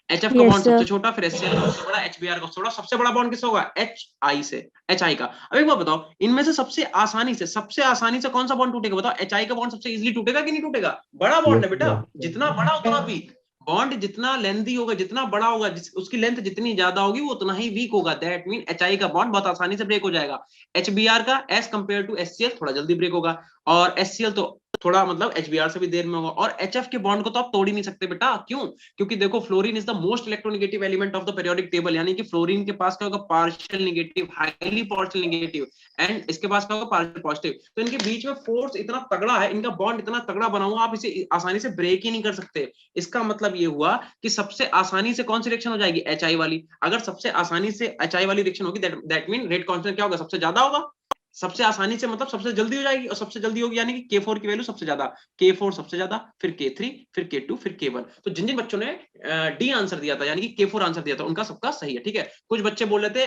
HF का Yes, बॉन्ड sir. सबसे छोटा, फिर HCl का सबसे बड़ा, HBr का सबसे बड़ा, सबसे बड़ा बॉन्ड किसका होगा? HI से, HI का। अब एक बात बताओ, इनमें से सबसे आसानी से कौन सा बॉन्ड टूटेगा? बताओ, HI का बॉन्ड सबसे इजीली टूटेगा कि नहीं टूटेगा? बड़ा बॉन्ड है बेटा, जितना बड़ा उतना वीक। बॉन्ड जितना लेंथी होगा, जितना बड़ा होगा, उसकी लेंथ जितनी ज्यादा होगी वो उतना ही वीक होगा। दैट मीन HI का बॉन्ड बहुत आसानी से ब्रेक हो जाएगा। HBr का एज कंपेयर टू HCl थोड़ा जल्दी ब्रेक होगा, और HCl तो थोड़ा मतलब HBr से भी देर में होगा। और HF के बॉन्ड को तो आप तोड़ ही नहीं सकते बेटा, क्यों? क्योंकि देखो, fluorine is the most electronegative element of the periodic table, यानी कि फ्लोरीन के पास क्या होगा? Partial negative, highly partial negative, and इसके पास क्या होगा? Partial positive. तो इनके बीच में फोर्स इतना तगड़ा है, इनका बॉन्ड इतना तगड़ा बना हुआ, आप इसे आसानी से ब्रेक ही नहीं कर सकते। इसका मतलब ये हुआ कि सबसे आसानी से कौन सी रिएक्शन हो जाएगी? HI वाली। अगर सबसे आसानी से HI वाली रिएक्शन होगी, दैट मीन रेट कांस्टेंट क्या होगा? सबसे ज्यादा होगा। सबसे आसानी से मतलब सबसे जल्दी हो जाएगी, और सबसे जल्दी होगी यानी कि K4 की वैल्यू सबसे ज्यादा, K4 सबसे ज्यादा, फिर K3, फिर K2, फिर K1। तो जिन जिन बच्चों ने डी आंसर दिया था, यानी कि K4 आंसर दिया था, उनका सबका सही है, ठीक है। कुछ बच्चे बोल रहे थे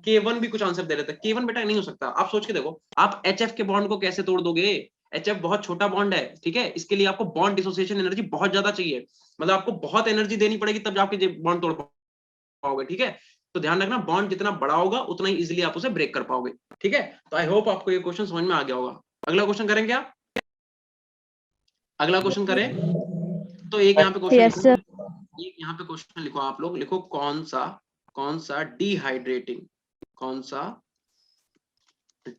K1 भी कुछ आंसर दे रहे थे। K1 बेटा नहीं हो सकता। आप सोच के देखो, आप HF के बॉन्ड को कैसे तोड़ दोगे? HF बहुत छोटा बॉन्ड है, ठीक है, इसके लिए आपको बॉन्ड डिसोसिएशन एनर्जी बहुत ज्यादा चाहिए, मतलब आपको बहुत एनर्जी देनी पड़ेगी तब जाके बॉन्ड तोड़ पाओगे, ठीक है। तो ध्यान रखना, बॉन्ड जितना बड़ा होगा उतना ही इजीली आप उसे ब्रेक कर पाओगे, ठीक है। तो आई होप आपको ये क्वेश्चन समझ में आ गया होगा। अगला क्वेश्चन करें क्या? अगला क्वेश्चन करें, तो एक यहाँ पे क्वेश्चन Yes, sir. लिखो, एक यहाँ पे क्वेश्चन लिखो, आप लोग लिखो, कौन सा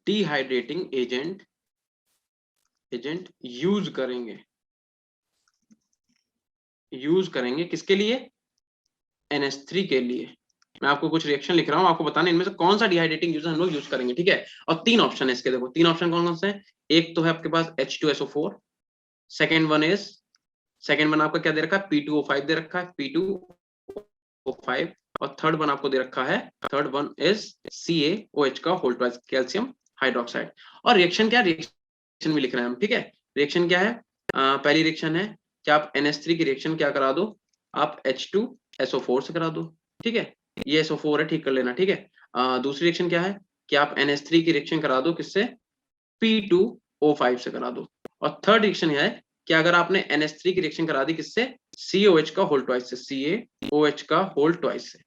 डिहाइड्रेटिंग एजेंट यूज करेंगे किसके लिए? NH3 के लिए। मैं आपको कुछ रिएक्शन लिख रहा हूँ, आपको बताना इनमें से कौन सा डिहाइड्रेटिंग यूज हम लोग यूज करेंगे, ठीक है। और 3 ऑप्शन है इसके, देखो 3 ऑप्शन कौन कौन से हैं। एक तो है आपके पास H2SO4, सेकेंड वन आपका क्या दे रखा है? P2O5 दे रखा है, P2O5, और थर्ड वन आपको दे रखा है, थर्ड वन इज CaOH का होल ट्वाइस, कैल्शियम हाइड्रोक्साइड। और रिएक्शन क्या? रिएक्शन भी लिख रहे हैं हम, ठीक है। रिएक्शन क्या है? पहली रिएक्शन है कि आप NH3 की रिएक्शन क्या करा दो? आप H2SO4 से करा दो, ठीक है। ये SO4 है, ठीक कर लेना, ठीक है। दूसरी रिएक्शन क्या है कि आप NH3 की रिएक्शन करा दो किससे? P2O5 से करा दो। और थर्ड रिएक्शन है कि अगर आपने NH3 की रिएक्शन करा दी किससे? CaOH का होल ट्वाइस से, CaOH का होल ट्वाइस से।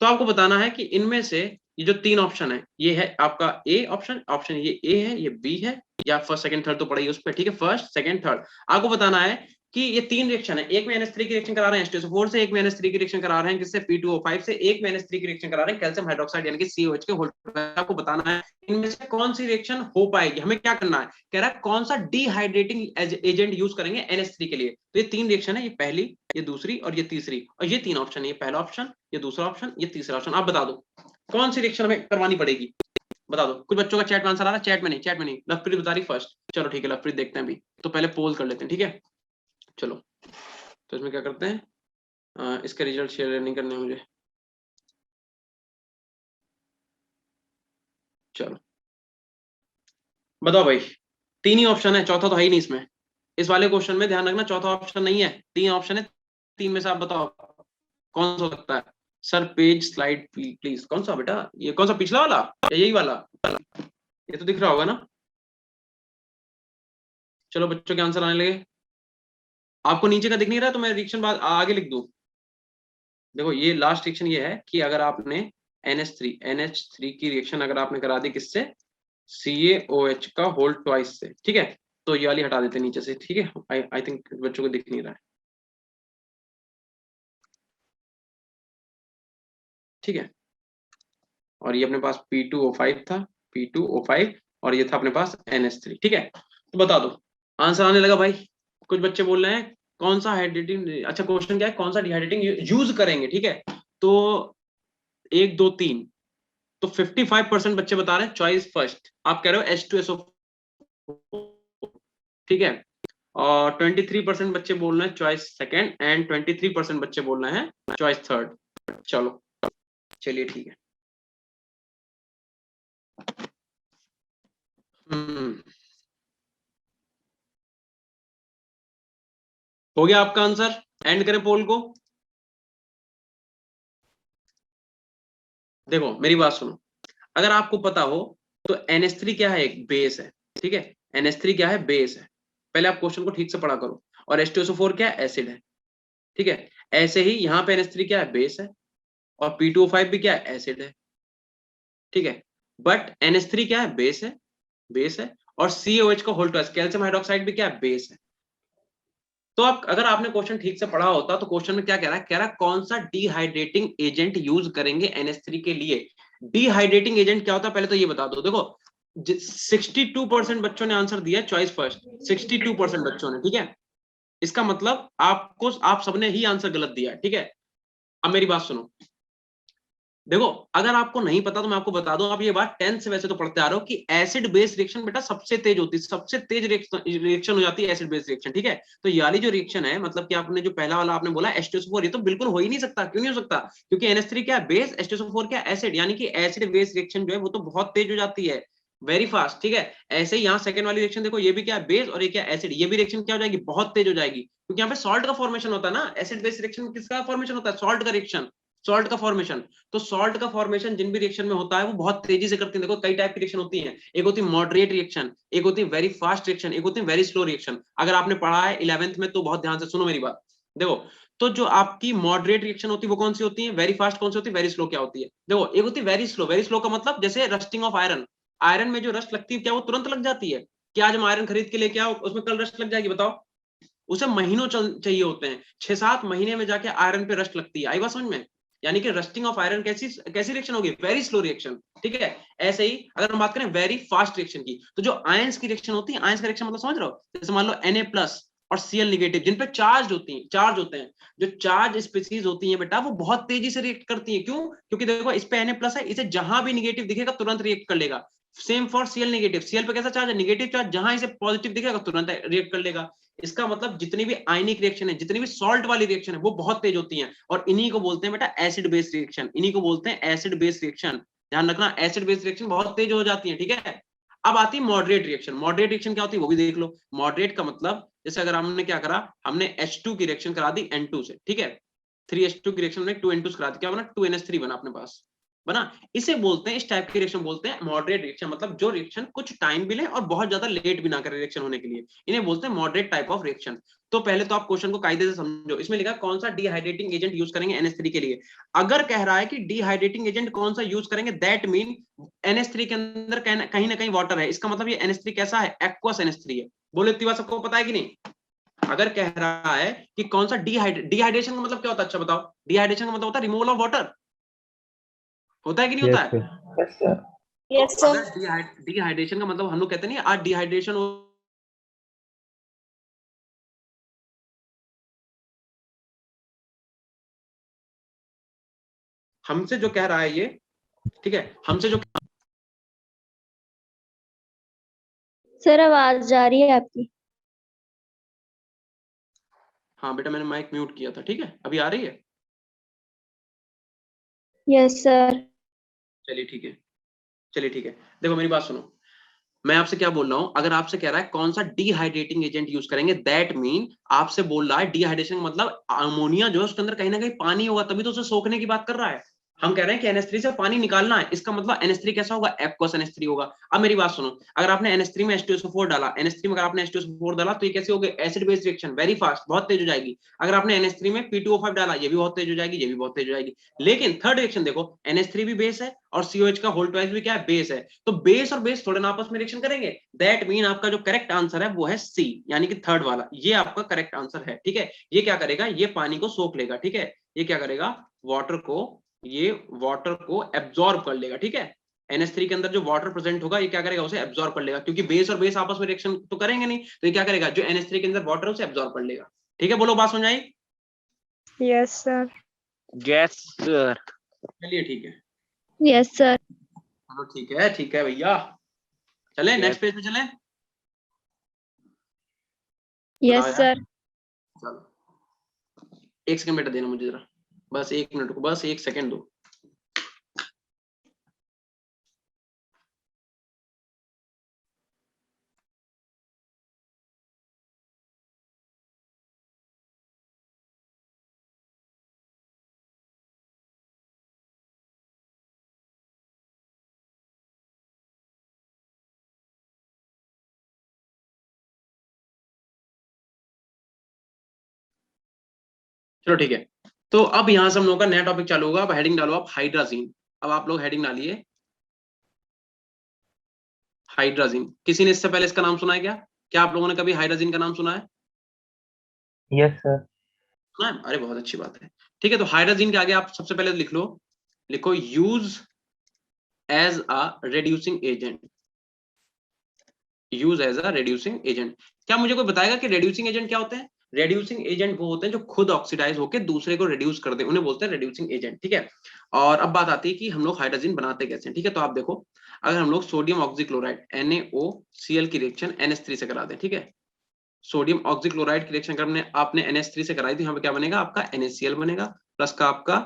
तो आपको बताना है कि इनमें से ये जो 3 ऑप्शन है, ये है आपका ए ऑप्शन ये ए है, ये बी है, या फर्स्ट सेकंड थर्ड तो पड़ा ही उस पर, ठीक है। फर्स्ट सेकंड थर्ड आपको बताना है कि ये 3 रिएक्शन है, एक में NH3 की रिएक्शन करा रहे हैं H2SO4 से, एक में NH3 की रिएक्शन करा रहे हैं किससे P2O5 से, एक में NH3 की रिएक्शन करा रहे हैं कैल्शियम हाइड्रोक्साइड यानी कि COH के होल्ड। आपको बताना है इनमें से कौन सी रिएक्शन हो पाएगी, हमें क्या करना है, कह रहा है कौन सा डिहाइड्रेटिंग एजेंट यूज करेंगे NH3 के लिए। तो ये 3 रिएक्शन है, ये पहली, ये दूसरी और ये तीसरी, और ये 3 ऑप्शन है, ये पहला ऑप्शन, ये दूसरा ऑप्शन, ये तीसरा ऑप्शन। आप बता दो कौन सी रिएक्शन हमें करवानी पड़ेगी, बता दो। कुछ बच्चों का चैट में आंसर आ रहा है, चैट में नहीं, लवप्रीत बता रही फर्स्ट। चलो ठीक है लवप्रीत, देखते हैं अभी, तो पहले पोल कर लेते हैं, ठीक है। चलो तो इसमें क्या करते हैं, इसके रिजल्ट शेयर नहीं करने मुझे। चलो बताओ भाई, 3 ही ऑप्शन है, चौथा तो है ही नहीं इसमें। इस वाले क्वेश्चन में ध्यान रखना चौथा ऑप्शन नहीं है, 3 ऑप्शन है, 3 में से आप बताओ कौन सा हो सकता है। सर पेज स्लाइड प्लीज, कौन सा बेटा, ये कौन सा, पिछला वाला या यही वाला, ये तो दिख रहा होगा ना। चलो बच्चों के आंसर आने लगे, आपको नीचे का दिख नहीं रहा तो मैं रिएक्शन बाद आगे लिख दूं। देखो ये लास्ट रिएक्शन ये है कि अगर आपने NH3 की रिएक्शन अगर आपने करा दी किससे, CaOH का होल ट्वाइस से, ठीक है, तो ये वाली हटा देते नीचे से, ठीक है। आई थिंक बच्चों को दिख नहीं रहा है, ठीक है। और ये अपने पास P2O5 था, P2O5, और ये था अपने पास NH3, ठीक है। तो बता दो आंसर आने लगा भाई। कुछ बच्चे बोल रहे हैं कौन सा हाइड्रेटिंग, अच्छा क्वेश्चन क्या है, कौन सा डिहाइड्रेटिंग यूज करेंगे, ठीक है। तो 1 2 3, तो 55% बच्चे बता रहे हैं चॉइस फर्स्ट, आप कह रहे हो H2SO4, ठीक है। और 23% बच्चे बोल रहे हैं चॉइस सेकंड, एंड 23% बच्चे बोल रहे हैं चॉइस थर्ड। चलो चलिए ठीक है। हो गया आपका आंसर, एंड करें पोल को। देखो मेरी बात सुनो, अगर आपको पता हो तो NH3 क्या है, एक बेस है, ठीक है। NH3 क्या है, बेस है। पहले आप क्वेश्चन को ठीक से पढ़ा करो। और H2SO4 क्या है, एसिड है, ठीक है। ऐसे ही यहाँ पे NH3 क्या है, बेस है, और P2O5 भी क्या है, एसिड है, ठीक है। बट NH3 क्या है, बेस है, और COH का होल ट्वाइस कैल्शियम हाइड्रोक्साइड भी क्या है, बेस है। तो आप अगर आपने क्वेश्चन ठीक से पढ़ा होता तो क्वेश्चन में क्या कह रहा है, कह रहा है कौन सा डिहाइड्रेटिंग एजेंट यूज करेंगे NH3 के लिए। डिहाइड्रेटिंग एजेंट क्या होता है पहले तो ये बता दो। देखो 62% बच्चों ने आंसर दिया चॉइस फर्स्ट, 62% बच्चों ने, ठीक है। इसका मतलब आपको, आप सबने ही आंसर गलत दिया, ठीक है। अब मेरी बात सुनो, देखो अगर आपको नहीं पता तो मैं आपको बता दूं, आप ये बात 10th से वैसे तो पढ़ते आ रहे हो कि एसिड बेस रिएक्शन बेटा सबसे तेज होती है, सबसे तेज रिएक्शन हो जाती है एसिड बेस रिएक्शन, ठीक है। तो ये वाली जो रिएक्शन है, मतलब कि आपने जो पहला वाला आपने बोला H2SO4, ये तो बिल्कुल हो ही नहीं सकता। क्यों नहीं हो सकता, क्योंकि NH3 क्या है, बेस, H2SO4 क्या है, एसिड, यानी कि एसिड बेस रिएक्शन जो है वो तो बहुत तेज हो जाती है, वेरी फास्ट, ठीक है। ऐसे ही यहाँ सेकंड वाली रिएक्शन देखो, ये भी क्या है, बेस, और ये क्या एसिड, ये भी रिएक्शन क्या हो जाएगी, बहुत तेज हो जाएगी, क्योंकि यहाँ पे सॉल्ट का फॉर्मेशन होता है ना। एसिड बेस रिएक्शन में किसका फॉर्मेशन होता है, सॉल्ट का रिएक्शन, सॉल्ट का फॉर्मेशन। तो सॉल्ट का फॉर्मेशन जिन भी रिएक्शन में होता है वो बहुत तेजी से करते हैं। देखो कई टाइप की रिएक्शन होती हैं, एक होती है मॉडरेट रिएक्शन, एक होती है वेरी फास्ट रिएक्शन, एक होती है वेरी स्लो रिएक्शन। अगर आपने पढ़ा है 11th में तो बहुत ध्यान से सुनो मेरी बात। देखो तो जो आपकी मॉडरेट रिएक्शन होती है वो कौन सी होती है, वेरी फास्ट कौन सी होती है, वेरी स्लो क्या होती है। देखो एक होती है वेरी स्लो, वेरी स्लो का मतलब जैसे रस्टिंग ऑफ आयरन, आयरन में जो रस्ट लगती है क्या वो तुरंत लग जाती है, क्या आज हम आयरन खरीद के लेके आओ उसमें कल रस्ट लग जाएगी, बताओ। उसे महीनों चाहिए होते हैं, 6-7 महीने में जाके आयरन पे रस्ट लगती है। आई बात समझ में, यानी कि रस्टिंग ऑफ आयरन कैसी कैसी रिएक्शन होगी, वेरी स्लो रिएक्शन, ठीक है। ऐसे ही अगर हम बात करें वेरी फास्ट रिएक्शन की, तो जो आयंस की रिएक्शन होती है, आयंस का रिएक्शन मतलब समझ रहे हो, जैसे मान लो Na+ और Cl नेगेटिव, जिन पे चार्ज होते हैं, जो चार्ज स्पीसीज होती हैं बेटा वो बहुत तेजी से रिएक्ट करती हैं। क्यों, क्योंकि देखो इस पे Na+ है, इसे जहां भी नेगेटिव दिखेगा तुरंत रिएक्ट कर लेगा। Same for Cl negative, Cl पे कैसा चार्ज है, नेगेटिव चार्ज, जहां इसे पॉजिटिव दिखेगा तुरंत रिएक्ट कर लेगा। इसका मतलब जितनी भी आयनिक रिएक्शन है, जितनी भी सॉल्ट वाली रिएक्शन है वो बहुत तेज होती हैं, और इन्हीं को बोलते हैं बेटा एसिड बेस रिएक्शन, इन्हीं को बोलते हैं एसिड बेस रिएक्शन। ध्यान रखना एसिड बेस रिएक्शन बहुत तेज हो जाती है, ठीक है। अब आती है मॉडरेट रिएक्शन। मॉडरेट रिएक्शन क्या होती है वो भी देख लो। मॉडरेट का मतलब जैसे अगर हमने क्या करा, हमने H2 की रिएक्शन करा दी N2 से, ठीक है। 3H2 की रिएक्शन में 2 N2 करा दी, क्या बना, 2NH3 बना अपने पास, बना। इसे बोलते हैं, इस टाइप की रिएक्शन बोलते हैं मॉडरेट रिएक्शन, मतलब जो रिएक्शन कुछ टाइम भी ले और बहुत ज्यादा लेट भी ना करे रिएक्शन होने के लिए, इन्हें बोलते हैं मॉडरेट टाइप ऑफ रिएक्शन। तो पहले तो आप क्वेश्चन को कायदे से समझो। इसमें लिखा कौन सा डिहाइड्रेटिंग एजेंट यूज करेंगे NH3 के लिए। अगर कह रहा है कि डिहाइड्रेटिंग एजेंट कौन सा यूज करेंगे, दैट मीन NH3 के अंदर कहीं ना कहीं वाटर है, इसका मतलब ये NH3 कैसा है, एक्वस NH3 है। बोलो इतनी बात सबको पता है कि नहीं, अगर कह रहा है कि कौन सा डिहाइड्रेशन का मतलब क्या होता है, अच्छा बताओ, डिहाइड्रेशन का मतलब होता है रिमूवल ऑफ वाटर, होता है कि नहीं होता यस है? सर। Yes sir. यस तो सर। अगर डिहाइड्रेशन का मतलब हम लोग कहते नहीं आज डिहाइड्रेशन हमसे जो कह रहा है ये, ठीक है, हमसे जो, सर आवाज जा रही है आपकी। हाँ बेटा मैंने माइक म्यूट किया था, ठीक है, अभी आ रही है? Yes sir. चलिए ठीक है, चलिए ठीक है, देखो मेरी बात सुनो, मैं आपसे क्या बोल रहा हूं, अगर आपसे कह रहा है कौन सा डिहाइड्रेटिंग एजेंट यूज करेंगे, दैट मीन आपसे बोल रहा है डिहाइड्रेशन का मतलब अमोनिया जो है उसके अंदर कहीं ना कहीं पानी होगा, तभी तो उसे सोखने की बात कर रहा है। हम कह रहे हैं कि NH3 से पानी निकालना है, इसका मतलब NH3 कैसा होगा, एक्वस NH3 होगा। अब मेरी बात सुनो, अगर आपने NH3 में H2SO4 डाला, NH3 में अगर आपने H2SO4 डाला तो ये कैसे होगी, acid base reaction, very fast, बहुत तेज हो जाएगी। अगर आपने NH3 में P2O5 डाला, ये भी बहुत तेज हो जाएगी, ये भी बहुत तेज हो जाएगी। लेकिन थर्ड रिएक्शन देखो, NH3 भी बेस है और COH का होल ट्वाइस भी क्या है, बेस है, तो बेस और बेस थोड़े ना आपस में रिएक्शन करेंगे। दैट मीन आपका जो करेक्ट आंसर है वो है सी, यानी कि थर्ड वाला, ये आपका करेक्ट आंसर है, ठीक है। ये क्या करेगा, ये पानी को सोख लेगा, ठीक है, ये क्या करेगा, वाटर को, ये वाटर को एब्जॉर्ब कर लेगा, ठीक है। NH3 के अंदर जो वाटर प्रेजेंट होगा ये क्या करेगा, उसे एब्जॉर्ब कर लेगा, क्योंकि बेस और बेस आपस में रिएक्शन तो करेंगे नहीं, तो ये क्या करेगा, जो NH3 के अंदर वाटर है उसे एब्जॉर्ब कर लेगा, ठीक है। बोलो बात समझ आई? Yes sir. Yes sir. चलिए ठीक है, यस सर। चलो ठीक है भैया, चले Yes. नेक्स्ट पेज पे चले। यस बताओ यार, सर। चलो एक सेकंड बेटा देना मुझे जरा, बस 1 मिनट को, बस 1 सेकंड दो। चलो ठीक है, तो अब यहां से हम लोगों का नया टॉपिक चालू होगा। अब हेडिंग डालो आप हाइड्राजीन। अब आप लोग हेडिंग डालिए हाइड्राजीन। किसी ने इससे पहले इसका नाम सुना है क्या? क्या आप लोगों ने कभी हाइड्राजीन का नाम सुना है? Yes sir. सुना है? अरे बहुत अच्छी बात है, ठीक है। तो हाइड्राजीन के आगे आप सबसे पहले लिख लो, लिखो use as a reducing agent, use as a reducing agent. क्या मुझे कोई बताएगा कि रिड्यूसिंग एजेंट क्या होते हैं? रिड्यूसिंग एजेंट वो होते हैं जो खुद ऑक्सीडाइज होकर दूसरे को रिड्यूस कर दे, उन्हें बोलते हैं रिड्यूसिंग एजेंट, ठीक है। और अब बात आती है कि हम लोग हाइड्रोजन बनाते कैसे हैं, ठीक है। तो आप देखो, अगर हम लोग सोडियम ऑक्सीक्लोराइड NaOCl की रिएक्शन NH3 से करा दें, ठीक है, सोडियम ऑक्सीक्लोराइड की रिएक्शन अगर आपने NH3 से कराई थी, यहाँ पे क्या बनेगा, आपका NaCl बनेगा, प्लस का आपका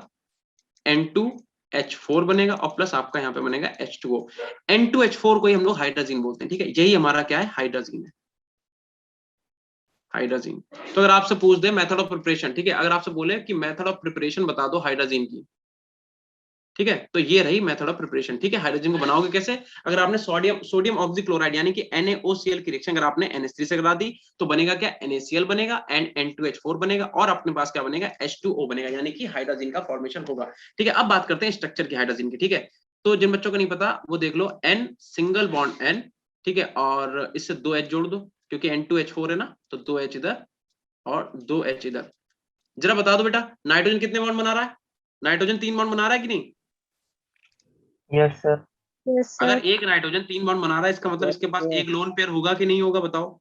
N2H4 बनेगा, और प्लस आपका यहाँ पे बनेगा H2O। N2H4 को ही हम लोग हाइड्रोजन बोलते हैं, ठीक है। यही हमारा क्या है, हाइड्रोजन है, हाइड्रोजन। तो अगर आपसे पूछ दे मेथड ऑफ प्रिपरेशन, ठीक है, अगर आपसे बोले कि मेथड ऑफ प्रिपरेशन बता दो हाइड्रोजन की, ठीक है, तो ये रही मेथड ऑफ प्रिपरेशन, ठीक है। हाइड्रोजन को बनाओगे कैसे? अगर आपने सोडियम ऑक्सीक्लोराइड यानी कि NaOCl की रिएक्शन अगर आपने NH3 से करा दी, तो बनेगा क्या, NaCl बनेगा एंड N2H4 बनेगा, और अपने पास क्या बनेगा, H2O बनेगा, यानी कि हाइड्रोजन का फॉर्मेशन होगा, ठीक है। अब बात करते हैं स्ट्रक्चर की हाइड्रोजन की, ठीक है। तो जिन बच्चों को नहीं पता वो देख लो, N सिंगल बॉन्ड N, ठीक है, और इससे 2 H जोड़ दो, क्योंकि N2H4 है ना, तो 2 H इधर और 2 H इधर। जरा बता दो बेटा, नाइट्रोजन कितने बॉन्ड बना रहा है? नाइट्रोजन 3 बॉन्ड बना रहा है कि नहीं? Yes sir. यस अगर सर। एक नाइट्रोजन 3 बॉन्ड बना रहा है, इसका मतलब इसके पास एक लोन पेयर होगा कि नहीं होगा, बताओ।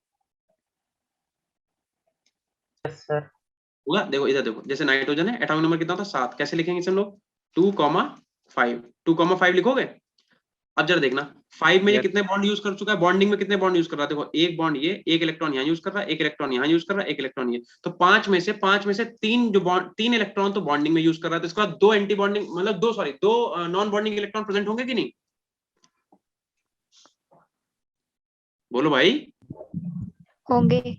Yes sir. होगा, देखो इधर देखो, जैसे नाइट्रोजन है, एटॉमिक नंबर कितना था, 7, कैसे लिखेंगे इसे हम लोग, 2,5, 2,5 लिखोगे। अब जरा देखना 5 में ये Yes. कितने बॉन्ड यूज कर चुका है, बॉन्डिंग में कितने बॉन्ड यूज कर रहा है, देखो एक बॉन्ड ये, एक इलेक्ट्रॉन यहाँ यूज कर रहा है, एक इलेक्ट्रॉन यहाँ यूज कर रहा है, एक इलेक्ट्रॉन ये, तो 5 में से 3 जो बॉन्ड, 3 इलेक्ट्रॉन तो बॉन्डिंग में यूज कर रहा है, तो इसके बाद 2 एंटी बॉन्डिंग, मतलब 2 नॉन बॉन्डिंग इलेक्ट्रॉन प्रेजेंट होंगे कि नहीं, बोलो भाई। होंगे।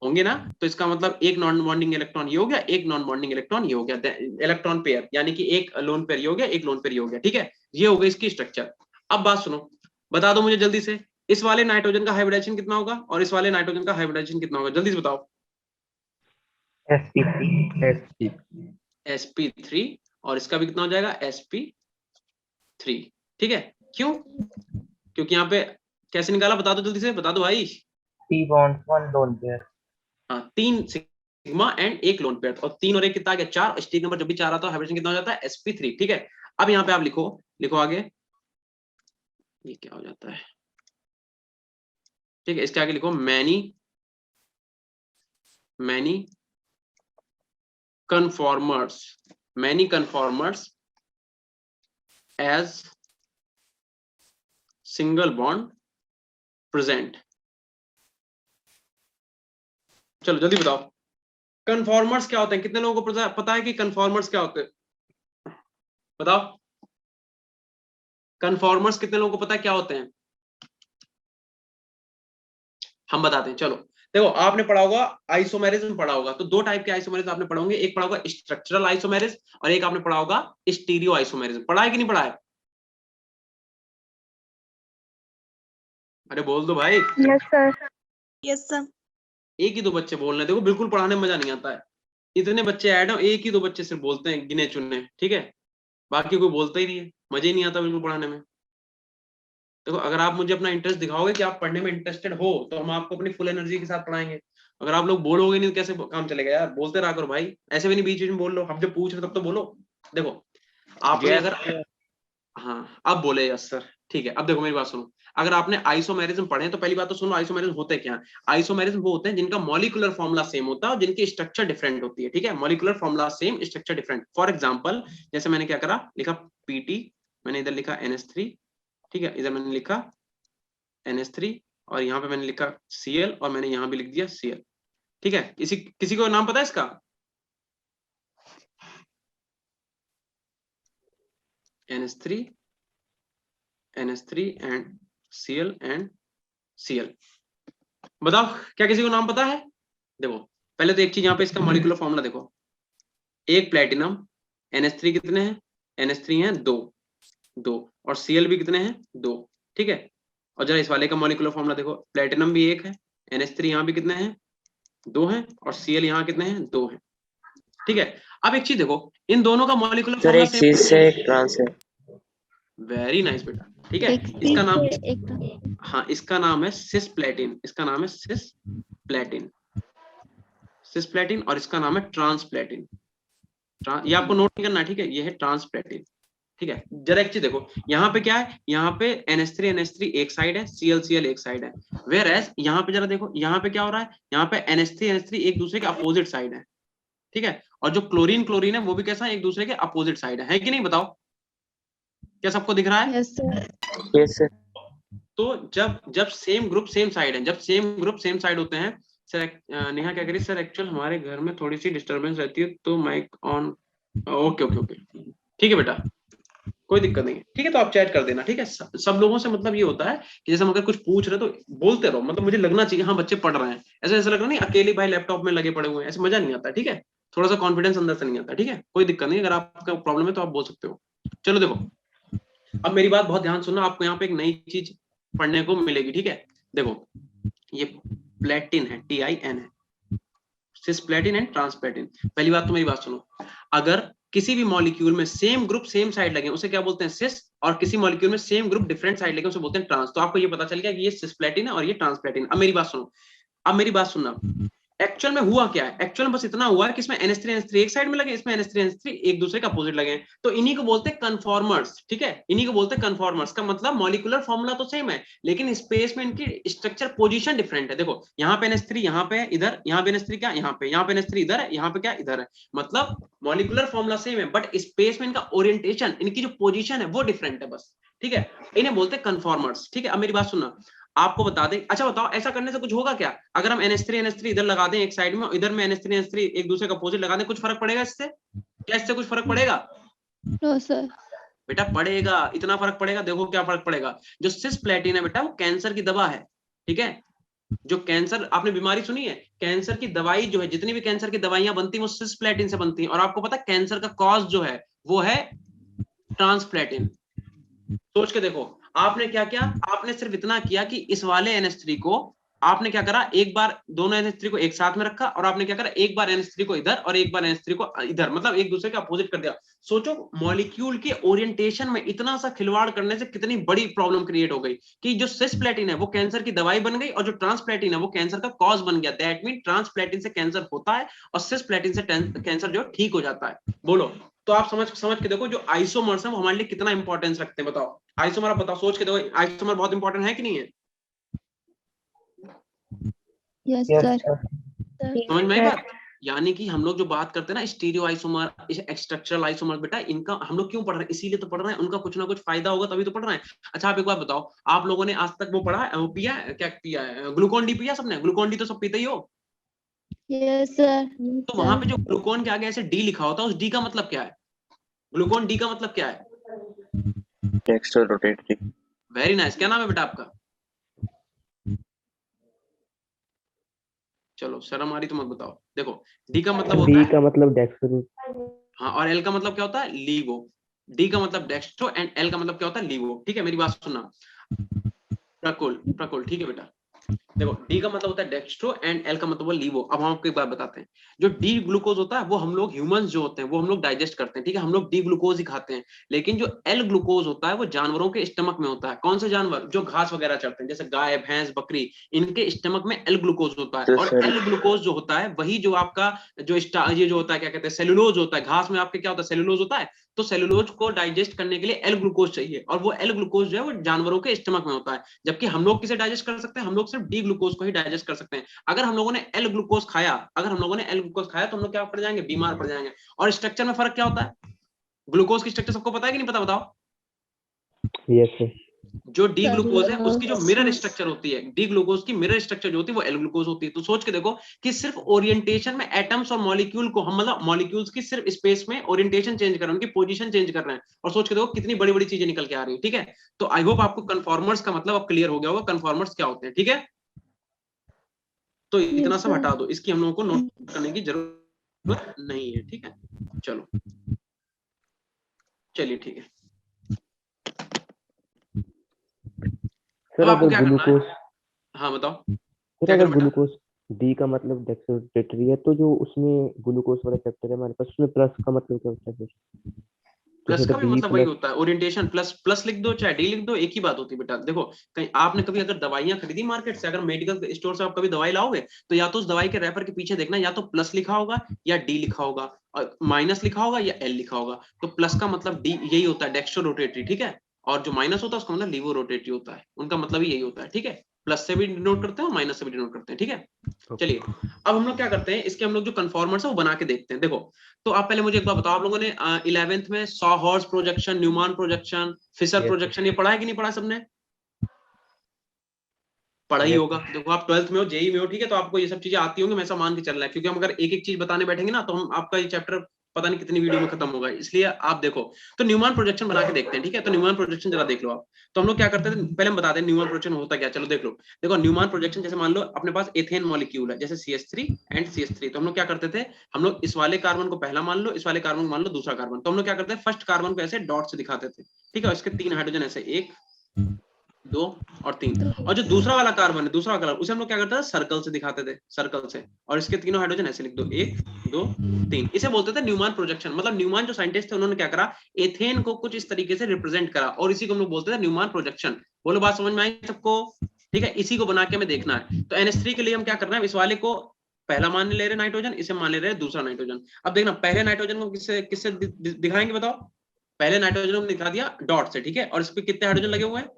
होंगे ना, तो इसका मतलब एक नॉन बॉन्डिंग इलेक्ट्रॉन ये हो गया, एक नॉन बॉन्डिंग इलेक्ट्रॉन ये हो गया, इलेक्ट्रॉन पेयर, यानी कि एक लोन पेयर ये हो गया, एक लोन पेयर ये हो गया, ठीक है। ये हो गई इसकी स्ट्रक्चर। अब बात सुनो, बता दो मुझे जल्दी से, इस वाले नाइट्रोजन का हाइब्रिडाइजेशन कितना होगा और इस वाले नाइट्रोजन का हाइब्रिडाइजेशन कितना होगा, जल्दी से बताओ। sp3। sp3, और इसका भी कितना हो जाएगा, sp3, ठीक है। क्यों? क्योंकि यहाँ पे कैसे निकाला, बता दो जल्दी से, बता दो भाई। p bonds 1 lone pair। हाँ 3 सिग्मा एंड 1 लोन पेयर, और 3 और 1 कितना आ गया 4, स्टेरिक नंबर जब भी 4 आता है हाइब्रिडेशन कितना हो जाता है sp3। ठीक है, अब यहाँ पे आप लिखो आगे, ये क्या हो जाता है, ठीक है, इसके आगे लिखो many conformers as single bond present। चलो जल्दी बताओ कन्फॉर्मर्स क्या होते हैं, कितने लोगों को पता है कि कन्फॉर्मर्स क्या होते हैं, बताओ कन्फॉर्मर्स कितने लोगों को पता है क्या होते हैं, हम बताते हैं। चलो देखो, आपने पढ़ा होगा आइसोमेरिज्म पढ़ा होगा, तो 2 टाइप के आइसोमेरिज्म आपने पढ़ा होंगे, एक पढ़ा होगा स्ट्रक्चरल आइसोमेरिज्म और एक आपने पढ़ा होगा स्टीरियो आइसोमेरिज्म। पढ़ा है कि नहीं पढ़ा है? अरे बोल दो भाई। Yes sir. Yes sir. एक ही 2 बच्चे बोल रहे हैं, देखो बिल्कुल पढ़ाने में मजा नहीं आता है, इतने बच्चे ऐड हो, एक ही 2 बच्चे सिर्फ बोलते हैं गिने चुने, ठीक है, बाकी कोई बोलता ही नहीं है, मजे ही नहीं आता बिल्कुल पढ़ाने में। देखो अगर आप मुझे अपना इंटरेस्ट दिखाओगे कि आप पढ़ने में इंटरेस्टेड हो, तो हम आपको अपनी फुल एनर्जी के साथ पढ़ाएंगे। अगर आप लोग बोलोगे नहीं तो कैसे काम चलेगा यार, बोलते रहा करो भाई, ऐसे भी नहीं बीच में बोल लो, हम जब पूछ रहे तब तो बोलो। देखो आपने Yes, अगर sir. हाँ अब बोले यस सर, ठीक है, अब देखो मेरी बात सुनो, अगर आपने आइसोमेरिज्म पढ़े तो पहली बात तो सुनो आइसोमेरिज्म होते क्या है। आइसोमेरिज्म वो होते हैं जिनका मॉलिक्यूलर फॉर्मूला सेम होता है और जिनकी स्ट्रक्चर डिफरेंट होती है, ठीक है, molecular formula same, structure different. For example जैसे मैंने क्या करा, लिखा पीटी, मैंने इधर लिखा NH3, ठीक है, इधर मैंने लिखा NH3 और यहाँ पे मैंने लिखा Cl और मैंने यहाँ भी लिख दिया Cl, ठीक है। किसी को नाम पता है इसका? NH3 and Cl and Cl, बताओ क्या किसी को नाम पता है? देखो पहले तो एक चीज यहाँ पे इसका मॉलिक्यूलर फॉर्मूला देखो, एक प्लेटिनम, NH3 कितने हैं, NH3 हैं 2 और Cl भी कितने हैं 2, ठीक है। और जरा इस वाले का मॉलिक्यूलर फॉर्मूला देखो, प्लेटिनम भी 1 है, NH3 यहाँ भी कितने हैं 2 हैं और Cl यहाँ कितने हैं 2 हैं, ठीक है। अब एक चीज देखो, इन दोनों का मॉलिक्यूलर सर फॉर्मूला एक चीज से एक ट्रांस है। वेरी नाइस बेटा, ठीक है, एक इसका नाम, एक हाँ इसका नाम है सिस्प्लेटिन, इसका नाम है सिस्प्लेटिन और इसका नाम है ट्रांसप्लेटिन। ये आपको नोट नहीं करना, ठीक है, ये है ट्रांसप्लेटिन, ठीक है। जरा एक चीज देखो, यहाँ पे क्या है, यहाँ पे NH3 एक साइड है, Cl एक साइड है, वेयर एज यहाँ पे जरा देखो, यहाँ पे क्या हो रहा है, यहाँ पे NH3 एक दूसरे के अपोजिट साइड है, ठीक है। और जो क्लोरीन है वो भी कैसा है, एक दूसरे के अपोजिट साइड है कि नहीं, बताओ क्या सबको दिख रहा है? Yes sir. Yes sir. तो जब सेम ग्रुप सेम साइड है, जब सेम ग्रुप सेम साइड होते हैं सर, नेहा क्या करी सर, एक्चुअल हमारे घर में थोड़ी सी डिस्टरबेंस रहती है तो mic on, okay okay okay, ठीक है बेटा, कोई दिक्कत नहीं है, ठीक है, तो आप चैट कर देना, ठीक है। सब लोगों से मतलब ये होता है कि जैसे हम अगर कुछ पूछ रहे तो बोलते रहो, मतलब मुझे लगना चाहिए हाँ बच्चे पढ़ रहे हैं, ऐसा लग रहा नहीं अकेले भाई लैपटॉप में लगे पड़े हुए हैं, ऐसे मजा नहीं आता, ठीक है, थोड़ा सा कॉन्फिडेंस अंदर से नहीं आता, ठीक है, कोई दिक्कत नहीं, अगर आपका प्रॉब्लम है तो आप बोल सकते हो। चलो देखो अब मेरी बात बहुत ध्यान सुनना, आपको यहाँ पे एक नई चीज पढ़ने को मिलेगी, ठीक है। देखो ये प्लेटिन है, TIN है, सिस्प्लेटिन एंड ट्रांसप्लेटिन। पहली बात तो मेरी बात सुनो, अगर किसी भी मॉलिक्यूल में सेम ग्रुप सेम साइड लगे उसे क्या बोलते हैं सिस, और किसी मॉलिक्यूल में सेम ग्रुप डिफरेंट साइड लगे उसे बोलते हैं ट्रांस। तो आपको ये पता चल गया कि ये सिस्प्लेटिन है और ये ट्रांसप्लेटिन। अब मेरी बात सुनना, एक्चुअल में हुआ क्या है, एक्चुअल में बस इतना हुआ है कि इसमें NH3 एक साइड में लगे, इसमें NH3 एक दूसरे के अपोजिट लगे, तो इन्हीं को बोलते हैं कन्फॉर्मर्स, ठीक है, इन्हीं को बोलते हैं कन्फॉर्मर्स। का मतलब मॉलिक्यूलर फॉर्मूला तो सेम है लेकिन स्पेस में इनकी स्ट्रक्चर पोजीशन डिफरेंट है। देखो यहाँ पे NH3 यहाँ पे इधर, यहाँ पे NH3 क्या यहाँ पे NH3 इधर है, यहाँ पे क्या इधर है, मतलब मॉलिक्यूलर फॉर्मूला सेम है बट स्पेस में इनका ओरिएंटेशन, इनकी जो पोजीशन है वो डिफरेंट है बस, ठीक है, इन्हें बोलते हैं कन्फॉर्मर्स, ठीक है। अब मेरी बात सुनना, आपको बता दें, अच्छा बताओ ऐसा करने से कुछ होगा क्या, अगर हम NH3 इधर लगा दें एक साइड में, इधर में NH3 एक दूसरे का अपोजिट लगा दें, कुछ फर्क पड़ेगा इससे? क्या इससे कुछ फर्क पड़ेगा? No sir. बेटा पड़ेगा, इतना फर्क पड़ेगा, देखो क्या फर्क पड़ेगा। जो सिस्प्लेटिन है बेटा वो कैंसर की दवा है, ठीक है, जो कैंसर, आपने बीमारी सुनी है, कैंसर की दवाई जो है, जितनी भी कैंसर की दवाइयां बनती है वो सिस्प्लेटिन से बनती है, और आपको पता है कैंसर का कॉज जो है वो है ट्रांसप्लेटिन। सोच के देखो आपने क्या किया, आपने सिर्फ इतना किया कि इस वाले NH3 को आपने क्या करा, एक बार दोनों NH3 को एक साथ में रखा और आपने क्या करा, एक बार NH3 को इधर और एक बार NH3 को इधर, मतलब एक दूसरे के अपोजिट कर दिया। सोचो मॉलिक्यूल के ओरिएंटेशन में इतना सा खिलवाड़ करने से कितनी बड़ी प्रॉब्लम क्रिएट हो गई कि जो सिस्प्लेटिन है वो कैंसर की दवाई बन गई और जो ट्रांसप्लेटिन है वो कैंसर का कॉज बन गया। दैट मीन ट्रांसप्लेटिन से कैंसर होता है और सिस्प्लेटिन से कैंसर जो ठीक हो जाता है। बोलो, तो आप समझ के देखो जो आइसोमर्स है वो हमारे लिए कितना इंपॉर्टेंस रखते हैं। बताओ आइसोमर, आप बताओ, सोच के देखो, आइसोमर बहुत इंपॉर्टेंट है कि नहीं है? Yes yes sir. सर। समझ में आई बात? यानी कि हम लोग जो बात करते हैं ना स्टीरियो आइसोमर, स्ट्रक्चरल आइसोमर, बेटा इनका हम लोग क्यों पढ़ रहे हैं? इसीलिए तो पढ़ रहे हैं, उनका कुछ ना कुछ फायदा होगा तभी तो पढ़ रहे हैं। अच्छा आप एक बात बताओ, आप लोगों ने आज तक वो पढ़ा है, वो पिया है, क्या पिया है, ग्लूकोन डी पिया सबने? ग्लूकोन डी तो सब पीते ही हो। Yes sir. तो वहां पे जो ग्लूकोन के आगे ऐसे डी लिखा होता है, उस डी का मतलब क्या है? ग्लूकोन डी का मतलब क्या है? Dextro rotatory. Very nice. क्या नाम है बेटा आपका? चलो शर्म आ रही तो मत बताओ। देखो डी का मतलब होता डी है, का मतलब डेक्सट्रो। हाँ, और एल का मतलब क्या होता है? लीवो। डी का मतलब डेक्स्ट्रो एंड एल का मतलब क्या होता है? लीवो। ठीक है, मेरी बात सुनना प्रकुल, प्रकुल, ठीक है बेटा। देखो डी का मतलब होता है डेक्स्ट्रो एंड एल का मतलब लीवो। अब हम आपको एक बात बताते हैं, जो डी ग्लूकोज होता है वो हम लोग ह्यूमंस जो होते हैं वो हम लोग डाइजेस्ट करते हैं, ठीक है, हम लोग डी ग्लूकोज ही खाते हैं। लेकिन जो एल ग्लूकोज होता है वो जानवरों के स्टमक में होता है। कौन से जानवर? जो घास वगैरह चढ़ते हैं, जैसे गाय, भैंस, बकरी, इनके स्टमक में एल ग्लूकोज होता है। तो और सर एल ग्लूकोज जो होता है वही जो आपका जो ये जो होता है, क्या कहते हैं, सेलुलोज होता है। घास में आपके क्या होता है? सेलुलोज होता है। तो सेलुलोज को डाइजेस्ट करने के लिए एल ग्लूकोज चाहिए, और वो एल ग्लूकोज जो है वो जानवरों के स्टमक में होता है। जबकि हम लोग किसे डाइजेस्ट कर सकते हैं? हम लोग सिर्फ डी ग्लूकोज को ही डाइजेस्ट कर सकते हैं। अगर हम लोगों ने एल ग्लूकोज खाया, तो हम लोग क्या पड़ जाएंगे? बीमार पड़ जाएंगे। और स्ट्रक्चर में फर्क क्या होता है? ग्लूकोज की स्ट्रक्चर सबको पता है कि नहीं पता? बताओ। Yes sir. जो डी ग्लूकोज है उसकी जो मिरर स्ट्रक्चर होती है, डी ग्लूकोज की मिरर स्ट्रक्चर जो होती है वो एल ग्लूकोज होती है। तो सोच के देखो कि सिर्फ ओरिएंटेशन में एटम्स और मॉलिक्यूल को हम, मतलब मॉलिक्यूल्स की सिर्फ स्पेस में ओरिएंटेशन चेंज कर रहे हैं, उनकी पोजीशन चेंज कर रहे हैं, और सोच के देखो कितनी बड़ी बड़ी चीजें निकल के आ रही है। ठीक है, तो आई होप आपको कन्फॉर्मर्स का मतलब अब क्लियर हो गया होगा, कन्फॉर्मर्स क्या होते हैं। ठीक है, तो इतना सब हटा दो, इसकी हम लोगों को नोट करने की जरूरत नहीं है। ठीक है, चलो चलिए ठीक है। सर अब आपको अगर क्या करना है? ग्लूकोज, हाँ बताओ सर क्या अगर करना बेटा? ग्लूकोज डी का मतलब डेक्सट्रोटेटरी है, तो जो उसमें ग्लूकोज वाला चैप्टर है हमारे पास, उसमें प्लस का मतलब क्या होता है फिर? प्लस जैसे का भी बी मतलब वही प्लस। होता है, ओरिएंटेशन प्लस। प्लस लिख दो चाहे डी लिख दो, एक ही बात होती है बेटा। देखो कहीं आपने कभी अगर दवाइयां खरीदी मार्केट से, अगर मेडिकल स्टोर से आप कभी दवाई लाओगे, तो या तो उस दवाई के रैपर के पीछे देखना, या तो प्लस लिखा होगा या डी लिखा होगा, और माइनस लिखा होगा या एल लिखा होगा। तो प्लस का मतलब डी यही होता है, डेक्स्ट्रो रोटेटरी। ठीक है, और जो माइनस होता है उसका मतलब लीवो रोटेटरी होता है। उनका मतलब ही यही होता है। ठीक है, प्लस से भी डिनोट करते हैं, माइनस से भी डिनोट करते हैं। ठीक है, चलिए अब हम लोग क्या करते हैं, इसके हम लोग जो कन्फॉर्मर्स है वो बना के देखते हैं। देखो तो आप पहले मुझे एक बार बताओ, आप लोगों ने 11th में sawhorse projection, Newman projection, Fischer Yes, projection ये पढ़ा है कि नहीं पढ़ा? सबने पढ़ा ही Yes, होगा। देखो आप 12th में हो, जेई में हो, ठीक है, तो आपको ये सब चीजें आती होंगी, मैं ऐसा मान के चल रहा है, क्योंकि हम अगर एक एक चीज बताने बैठेंगे ना तो हम आपका ये चैप्टर पता नहीं कितनी वीडियो में खत्म होगा। इसलिए आप देखो, तो न्यूमान प्रोजेक्शन बना के देखते हैं। ठीक है, तो न्यूमान प्रोजेक्शन जरा देख लो आप। तो हम लोग क्या करते थे, पहले हम बताते हैं न्यूमान प्रोजेक्शन होता क्या। चलो देख लो। देखो न्यूमान प्रोजेक्शन, जैसे मान लो अपने पास एथेन मॉलिक्यूल है, जैसे CH3 एंड CH3, तो हम लोग क्या करते थे, हम लोग इस वाले कार्बन को पहला मान लो, इस वाले कार्बन को मान लो दूसरा कार्बन। तो हम लोग क्या करते हैं, फर्स्ट कार्बन को ऐसे डॉट से दिखाते थे। ठीक है, इसके 3 हाइड्रोजन ऐसे, 1 2 और 3, और जो दूसरा वाला कार्बन है, दूसरा कलर, उसे हम लोग क्या करते थे, सर्कल से दिखाते थे, सर्कल से, और इसके तीनों हाइड्रोजन ऐसे लिख दो, 1 2 3। इसे बोलते थे न्यूमान प्रोजेक्शन। मतलब न्यूमान जो साइंटिस्ट थे उन्होंने क्या करा, एथेन को कुछ इस तरीके से रिप्रेजेंट करा, और इसी को हम लोग बोलते थे न्यूमान प्रोजेक्शन। बोलो बात समझ में आई सबको? ठीक है, इसी को बना के हमें देखना है। तो NH3 के लिए हम क्या करना है, इस वाले को पहला मान ले रहे नाइट्रोजन, इसे मान ले रहे दूसरा नाइट्रोजन। अब देखना पहले नाइट्रोजन को किससे किससे दिखाएंगे बताओ? पहले नाइट्रोजन को दिखा दिया डॉट से। ठीक है, और इस पे कितने हाइड्रोजन लगे हुए हैं?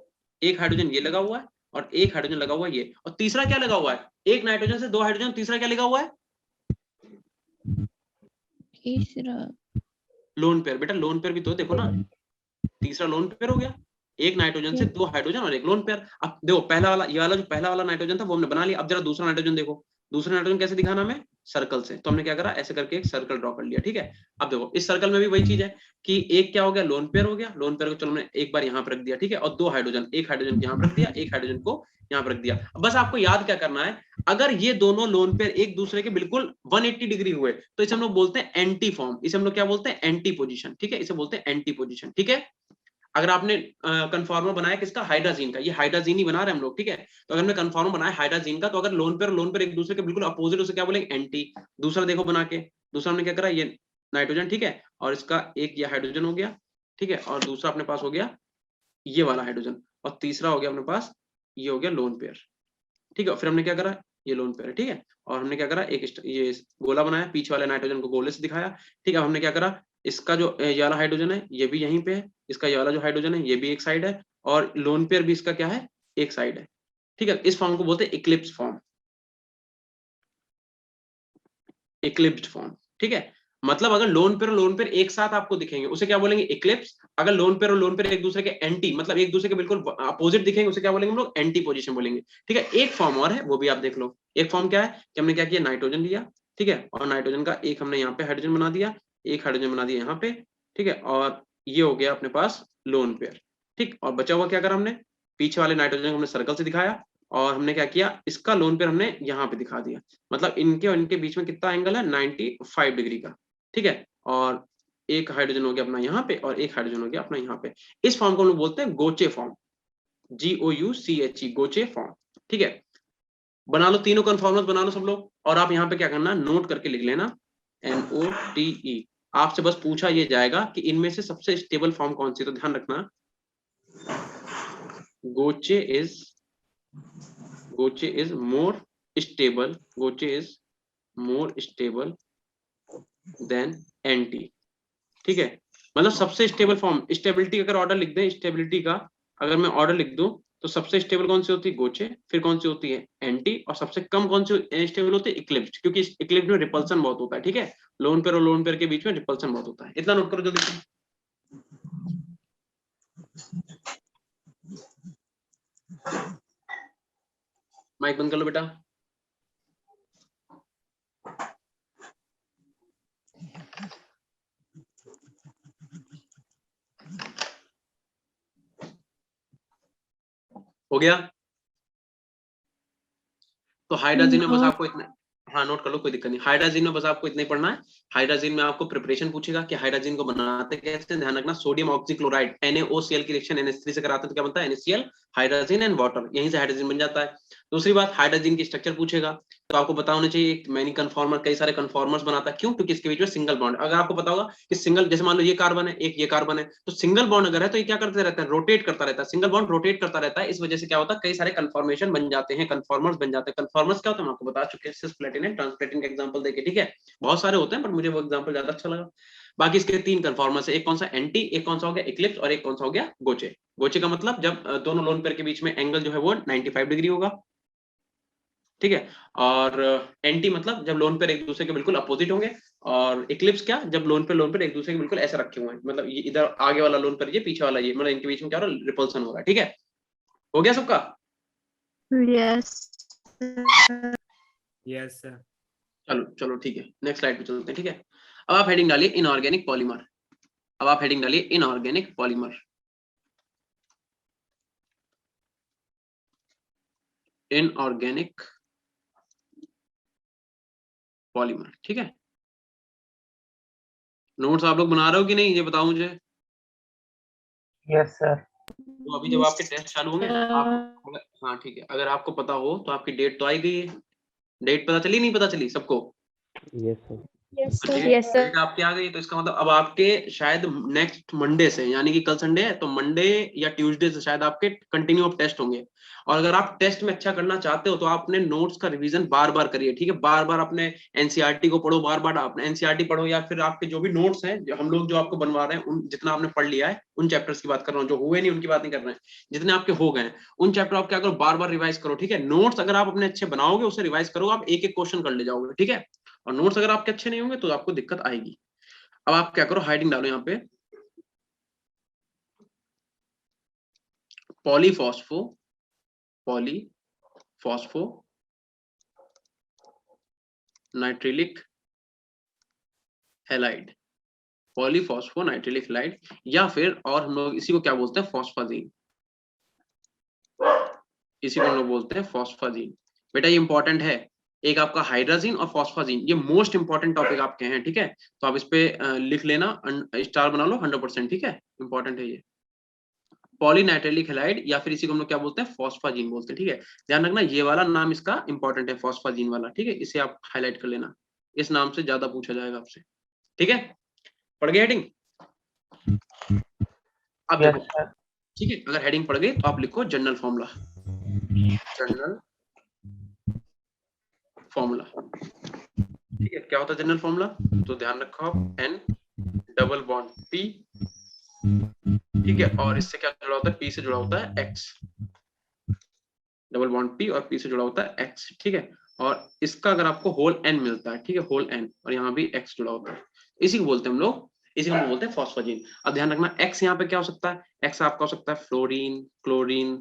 एक हाइड्रोजन ये लगा हुआ है, और एक हाइड्रोजन लगा हुआ है ये, और तीसरा क्या लगा हुआ है? एक नाइट्रोजन से 2 हाइड्रोजन, तीसरा क्या लगा हुआ है? तीसरा लोन पेयर। बेटा लोन पेयर भी तो देखो ना, तीसरा लोन पेयर हो गया, एक नाइट्रोजन से 2 हाइड्रोजन और एक लोन पेयर। अब देखो पहला वाला, ये वाला जो पहला वाला नाइट्रोजन था वो हमने बना लिया। अब जरा दूसरा नाइट्रोजन देखो, दूसरा नाइट्रोजन कैसे दिखाना हमें? सर्कल से। तो हमने क्या करा, ऐसे करके एक सर्कल ड्रॉ कर लिया। ठीक है, अब देखो इस सर्कल में भी वही चीज है कि एक क्या हो गया, लोन पेयर हो गया। लोन पेयर को चलो हमने एक बार यहाँ पर रख दिया। ठीक है, और 2 हाइड्रोजन, एक हाइड्रोजन यहाँ पर रख दिया, एक हाइड्रोजन को यहाँ पर रख दिया। बस आपको याद क्या करना है, अगर ये दोनों लोन पेयर एक दूसरे के बिल्कुल 180 डिग्री हुए तो इसे हम लोग बोलते हैं एंटी फॉर्म। इसे हम लोग क्या बोलते हैं? Anti position. ठीक है, इसे बोलते हैं एंटी पोजिशन। ठीक है, अगर आपने कन्फॉर्मर बनाया किसका, हाइड्राजीन का, ये हाइड्राजीन ही बना रहे हैं हम लोग, ठीक है। तो अगर मैं कन्फॉर्मर बनाया हाइड्राजीन का, तो अगर लोन पेयर एक दूसरे के बिल्कुल अपोजिट, उसे क्या बोलेंगे, एंटी। दूसरा देखो बना के, दूसरा हमने क्या करा, ये नाइट्रोजन, ठीक है, और इसका एक ये हाइड्रोजन हो गया, ठीक है, और दूसरा अपने पास हो गया ये वाला हाइड्रोजन, और तीसरा हो गया अपने पास ये हो गया लोन पेयर, ठीक है। फिर हमने क्या करा, ये लोन पेयर है, ठीक है, और हमने क्या करा, एक ये गोला बनाया, पीछे वाले नाइट्रोजन को गोले से दिखाया, ठीक है। अब हमने क्या करा, इसका जो ये वाला हाइड्रोजन है ये भी यहीं पे है, इसका ये वाला जो हाइड्रोजन है ये भी एक साइड है, और लोन पेयर भी इसका क्या है, एक साइड है, ठीक है। इस फॉर्म को बोलते हैं इक्लिप्स फॉर्म, इक्लिप्स्ड फॉर्म, ठीक है। मतलब अगर लोन पेयर एक साथ आपको दिखेंगे उसे क्या बोलेंगे, इक्लिप्स। अगर लोन पेयर एक दूसरे के एंटी, मतलब एक दूसरे के बिल्कुल अपोजिट दिखेंगे, उसे क्या बोलेंगे हम लोग, एंटी पोजीशन बोलेंगे, ठीक है। एक फॉर्म और है, वो भी आप देख लो। एक फॉर्म क्या है कि हमने क्या किया, नाइट्रोजन लिया, ठीक है, और नाइट्रोजन का एक हमने यहाँ पे हाइड्रोजन बना दिया, एक हाइड्रोजन बना दिया यहाँ पे, ठीक है, और ये हो गया अपने पास लोन पेयर, ठीक। और बचा हुआ क्या करा हमने, पीछे वाले नाइट्रोजन को हमने सर्कल से दिखाया, और हमने क्या किया, इसका लोन पेयर हमने यहाँ पे दिखा दिया। मतलब इनके और इनके बीच में कितना एंगल है, 95 डिग्री का, ठीक है। और एक हाइड्रोजन हो गया अपना यहाँ पे, और एक हाइड्रोजन हो गया अपना यहाँ पे। इस फॉर्म को हम लोग बोलते हैं गोचे फॉर्म, GOUCHE, गोचे फॉर्म, ठीक है। बना लो, तीनों कन्फॉर्मर्स बना लो सब लोग, और आप यहाँ पे क्या करना, नोट करके लिख लेना, NOTE। आपसे बस पूछा ये जाएगा कि इनमें से सबसे स्टेबल फॉर्म कौन सी, तो ध्यान रखना, gauche is more stable, gauche is more stable than NT, ठीक है। मतलब सबसे स्टेबल फॉर्म, स्टेबिलिटी अगर ऑर्डर लिख दें, स्टेबिलिटी का अगर मैं ऑर्डर लिख दूं, तो सबसे स्टेबल कौन सी होती है, गोचे, फिर कौन सी होती है, एंटी, और सबसे कम कौन सी स्टेबल होती है, इक्लिप्स्ड, क्योंकि इक्लिप्स्ड में रिपल्सन बहुत होता है, ठीक है। लोन पेयर और लोन पेयर के बीच में रिपल्सन बहुत होता है। इतना नोट करो जल्दी। माइक बंद कर लो बेटा। हो गया। तो हाइड्राजीन में बस आपको इतना, हाँ नोट कर लो, कोई दिक्कत नहीं। हाइड्राजीन में बस आपको इतना ही पढ़ना है। हाइड्राजीन में आपको प्रिपरेशन पूछेगा कि हाइड्राजीन को बनाते कैसे, ध्यान रखना, सोडियम ऑक्सीक्लोराइड NaOCl की रिएक्शन NH3 से कराते हैं तो क्या बनता है, NaCl, हाइड्रोजन एंड वाटर, यहीं से हाइड्रोजन बन जाता है। दूसरी बात, हाइड्रोजन की स्ट्रक्चर पूछेगा, तो आपको पता होना चाहिए मैनी कन्फॉर्मर, कई सारे कन्फॉर्मर्स बनाता है, क्यों, क्योंकि इसके बीच में सिंगल बॉन्ड। अगर आपको पता होगा कि सिंगल, जैसे मान लो ये कार्बन है, एक ये कार्बन है, तो सिंगल बॉन्ड अगर है तो ये क्या करते रहता है, रोटेट करता रहता है, सिंगल बॉन्ड रोटेट करता रहता है। इस वजह से क्या होता है, कई सारे कन्फॉर्मेशन बन जाते हैं, कन्फॉर्मर्स बन जाते हैं। कन्फॉर्मर्स क्या होता है हम आपको बता चुके हैं, सिस्प्लेटिन एंड ट्रांसप्लेटिन का एग्जांपल देके, ठीक है। बहुत सारे होते हैं, बट मुझे वो एग्जांपल ज्यादा अच्छा लगा। बाकी इसके तीन कन्फॉर्मर्स है, एक कौन सा, एंटी, एक कौन सा हो गया, इक्लिप्स, और एक कौन सा हो गया, गोचे। गोचे का मतलब जब दोनों लोन पेयर के बीच में एंगल जो है वो 95 डिग्री होगा, ठीक है। और एंटी मतलब जब लोन पेयर एक दूसरे के बिल्कुल अपोजिट होंगे, और इक्लिप्स क्या, जब लोन पेयर एक दूसरे के बिल्कुल ऐसे रखे हुए हैं, मतलब ये इधर आगे वाला लोन पेयर ये, पीछे वाला ये, मतलब इनके बीच में क्या हो रहा है, रिपल्सन हो रहा है, ठीक है। हो गया सबका? Yes yes sir. चलो चलो ठीक है, नेक्स्ट स्लाइड पे चलते हैं, ठीक है। अब आप हेडिंग डालिए इनऑर्गेनिक पॉलीमर। अब आप हेडिंग डालिए इनऑर्गेनिक पॉलीमर, इनऑर्गेनिक पॉलीमर, ठीक है। नोट्स आप लोग बना रहे हो कि नहीं, ये बताओ मुझे। Yes sir. तो अभी जब आपके टेस्ट चालू होंगे आप, हाँ ठीक है, अगर आपको पता हो तो आपकी डेट तो आई गई है, डेट पता चली, नहीं पता चली सबको? Yes sir. यस तो यस सर डेट आपकी आ गई, तो इसका मतलब अब आपके शायद नेक्स्ट मंडे से, यानी कि कल संडे है, तो मंडे या ट्यूसडे से शायद आपके कंटिन्यू अप टेस्ट होंगे। और अगर आप टेस्ट में अच्छा करना चाहते हो तो आप अपने नोट्स का रिवीजन बार बार करिए, ठीक है। बार बार अपने एनसीईआरटी को पढ़ो, बार बार अपने एनसीईआरटी पढ़ो, या फिर आपके जो भी नोट्स हैं जो हम लोग जो आपको बनवा रहे हैं, उन जितना आपने पढ़ लिया है उन चैप्टर्स की बात कर रहा हूँ, जो हुए नहीं उनकी बात नहीं कर रहे हैं, जितने आपके हो गए उन चैप्टर आप क्या करो, बार बार रिवाइज करो, ठीक है। नोट्स अगर आप अपने अच्छे बनाओगे, उसे रिवाइज करो, आप एक एक क्वेश्चन कर ले जाओगे, ठीक है। और नोट्स अगर आपके अच्छे नहीं होंगे तो आपको दिक्कत आएगी। अब आप क्या करो, हेडिंग डालो यहाँ पे, पॉलीफॉस्फो नाइट्रिलिक हैलाइड, पॉलीफॉस्फो नाइट्रिलिक हैलाइड, या फिर और हम लोग इसी को क्या बोलते हैं, फॉस्फाजीन, इसी को हम लोग बोलते हैं फॉस्फाजीन। बेटा ये इंपॉर्टेंट है, एक आपका हाइड्राजीन और फॉस्फाजीन, ये मोस्ट इंपॉर्टेंट टॉपिक आपके हैं, ठीक है। तो आप इस पे लिख लेना, स्टार बना लो 100%, ठीक है, इंपॉर्टेंट है ये। पॉलीनाइट्राइलिक हैलाइड, या फिर इसी को हम लोग क्या बोलते हैं, फॉस्फाजीन बोलते हैं। ठीक है, ध्यान रखना ये वाला नाम इसका इंपॉर्टेंट है, फॉस्फाजीन वाला। ठीक है, इसे आप हाईलाइट कर लेना, इस नाम से ज्यादा पूछा जाएगा आपसे। ठीक है, पढ़ गए हेडिंग? अब देखो, ठीक है, अगर हेडिंग पढ़ गई तो आप लिखो जनरल फॉर्मूला, जनरल फॉर्मूला। ठीक है, क्या होता है जनरल फॉर्मूला? तो ध्यान रखो आप, N डबल बॉन्ड P, ठीक है, और इससे क्या जुड़ा होता है, P से जुड़ा होता है X, डबल बॉन्ड P और P से जुड़ा होता है X। ठीक है, और इसका अगर आपको होल N मिलता है, ठीक है, होल N, और यहाँ भी X जुड़ा होता है, इसी को बोलते हैं हम लोग, इसी को हम बोलते हैं फॉस्फाजीन। अब ध्यान रखना, X यहाँ पे क्या हो सकता है, X आपका हो सकता है फ्लोरीन, क्लोरीन,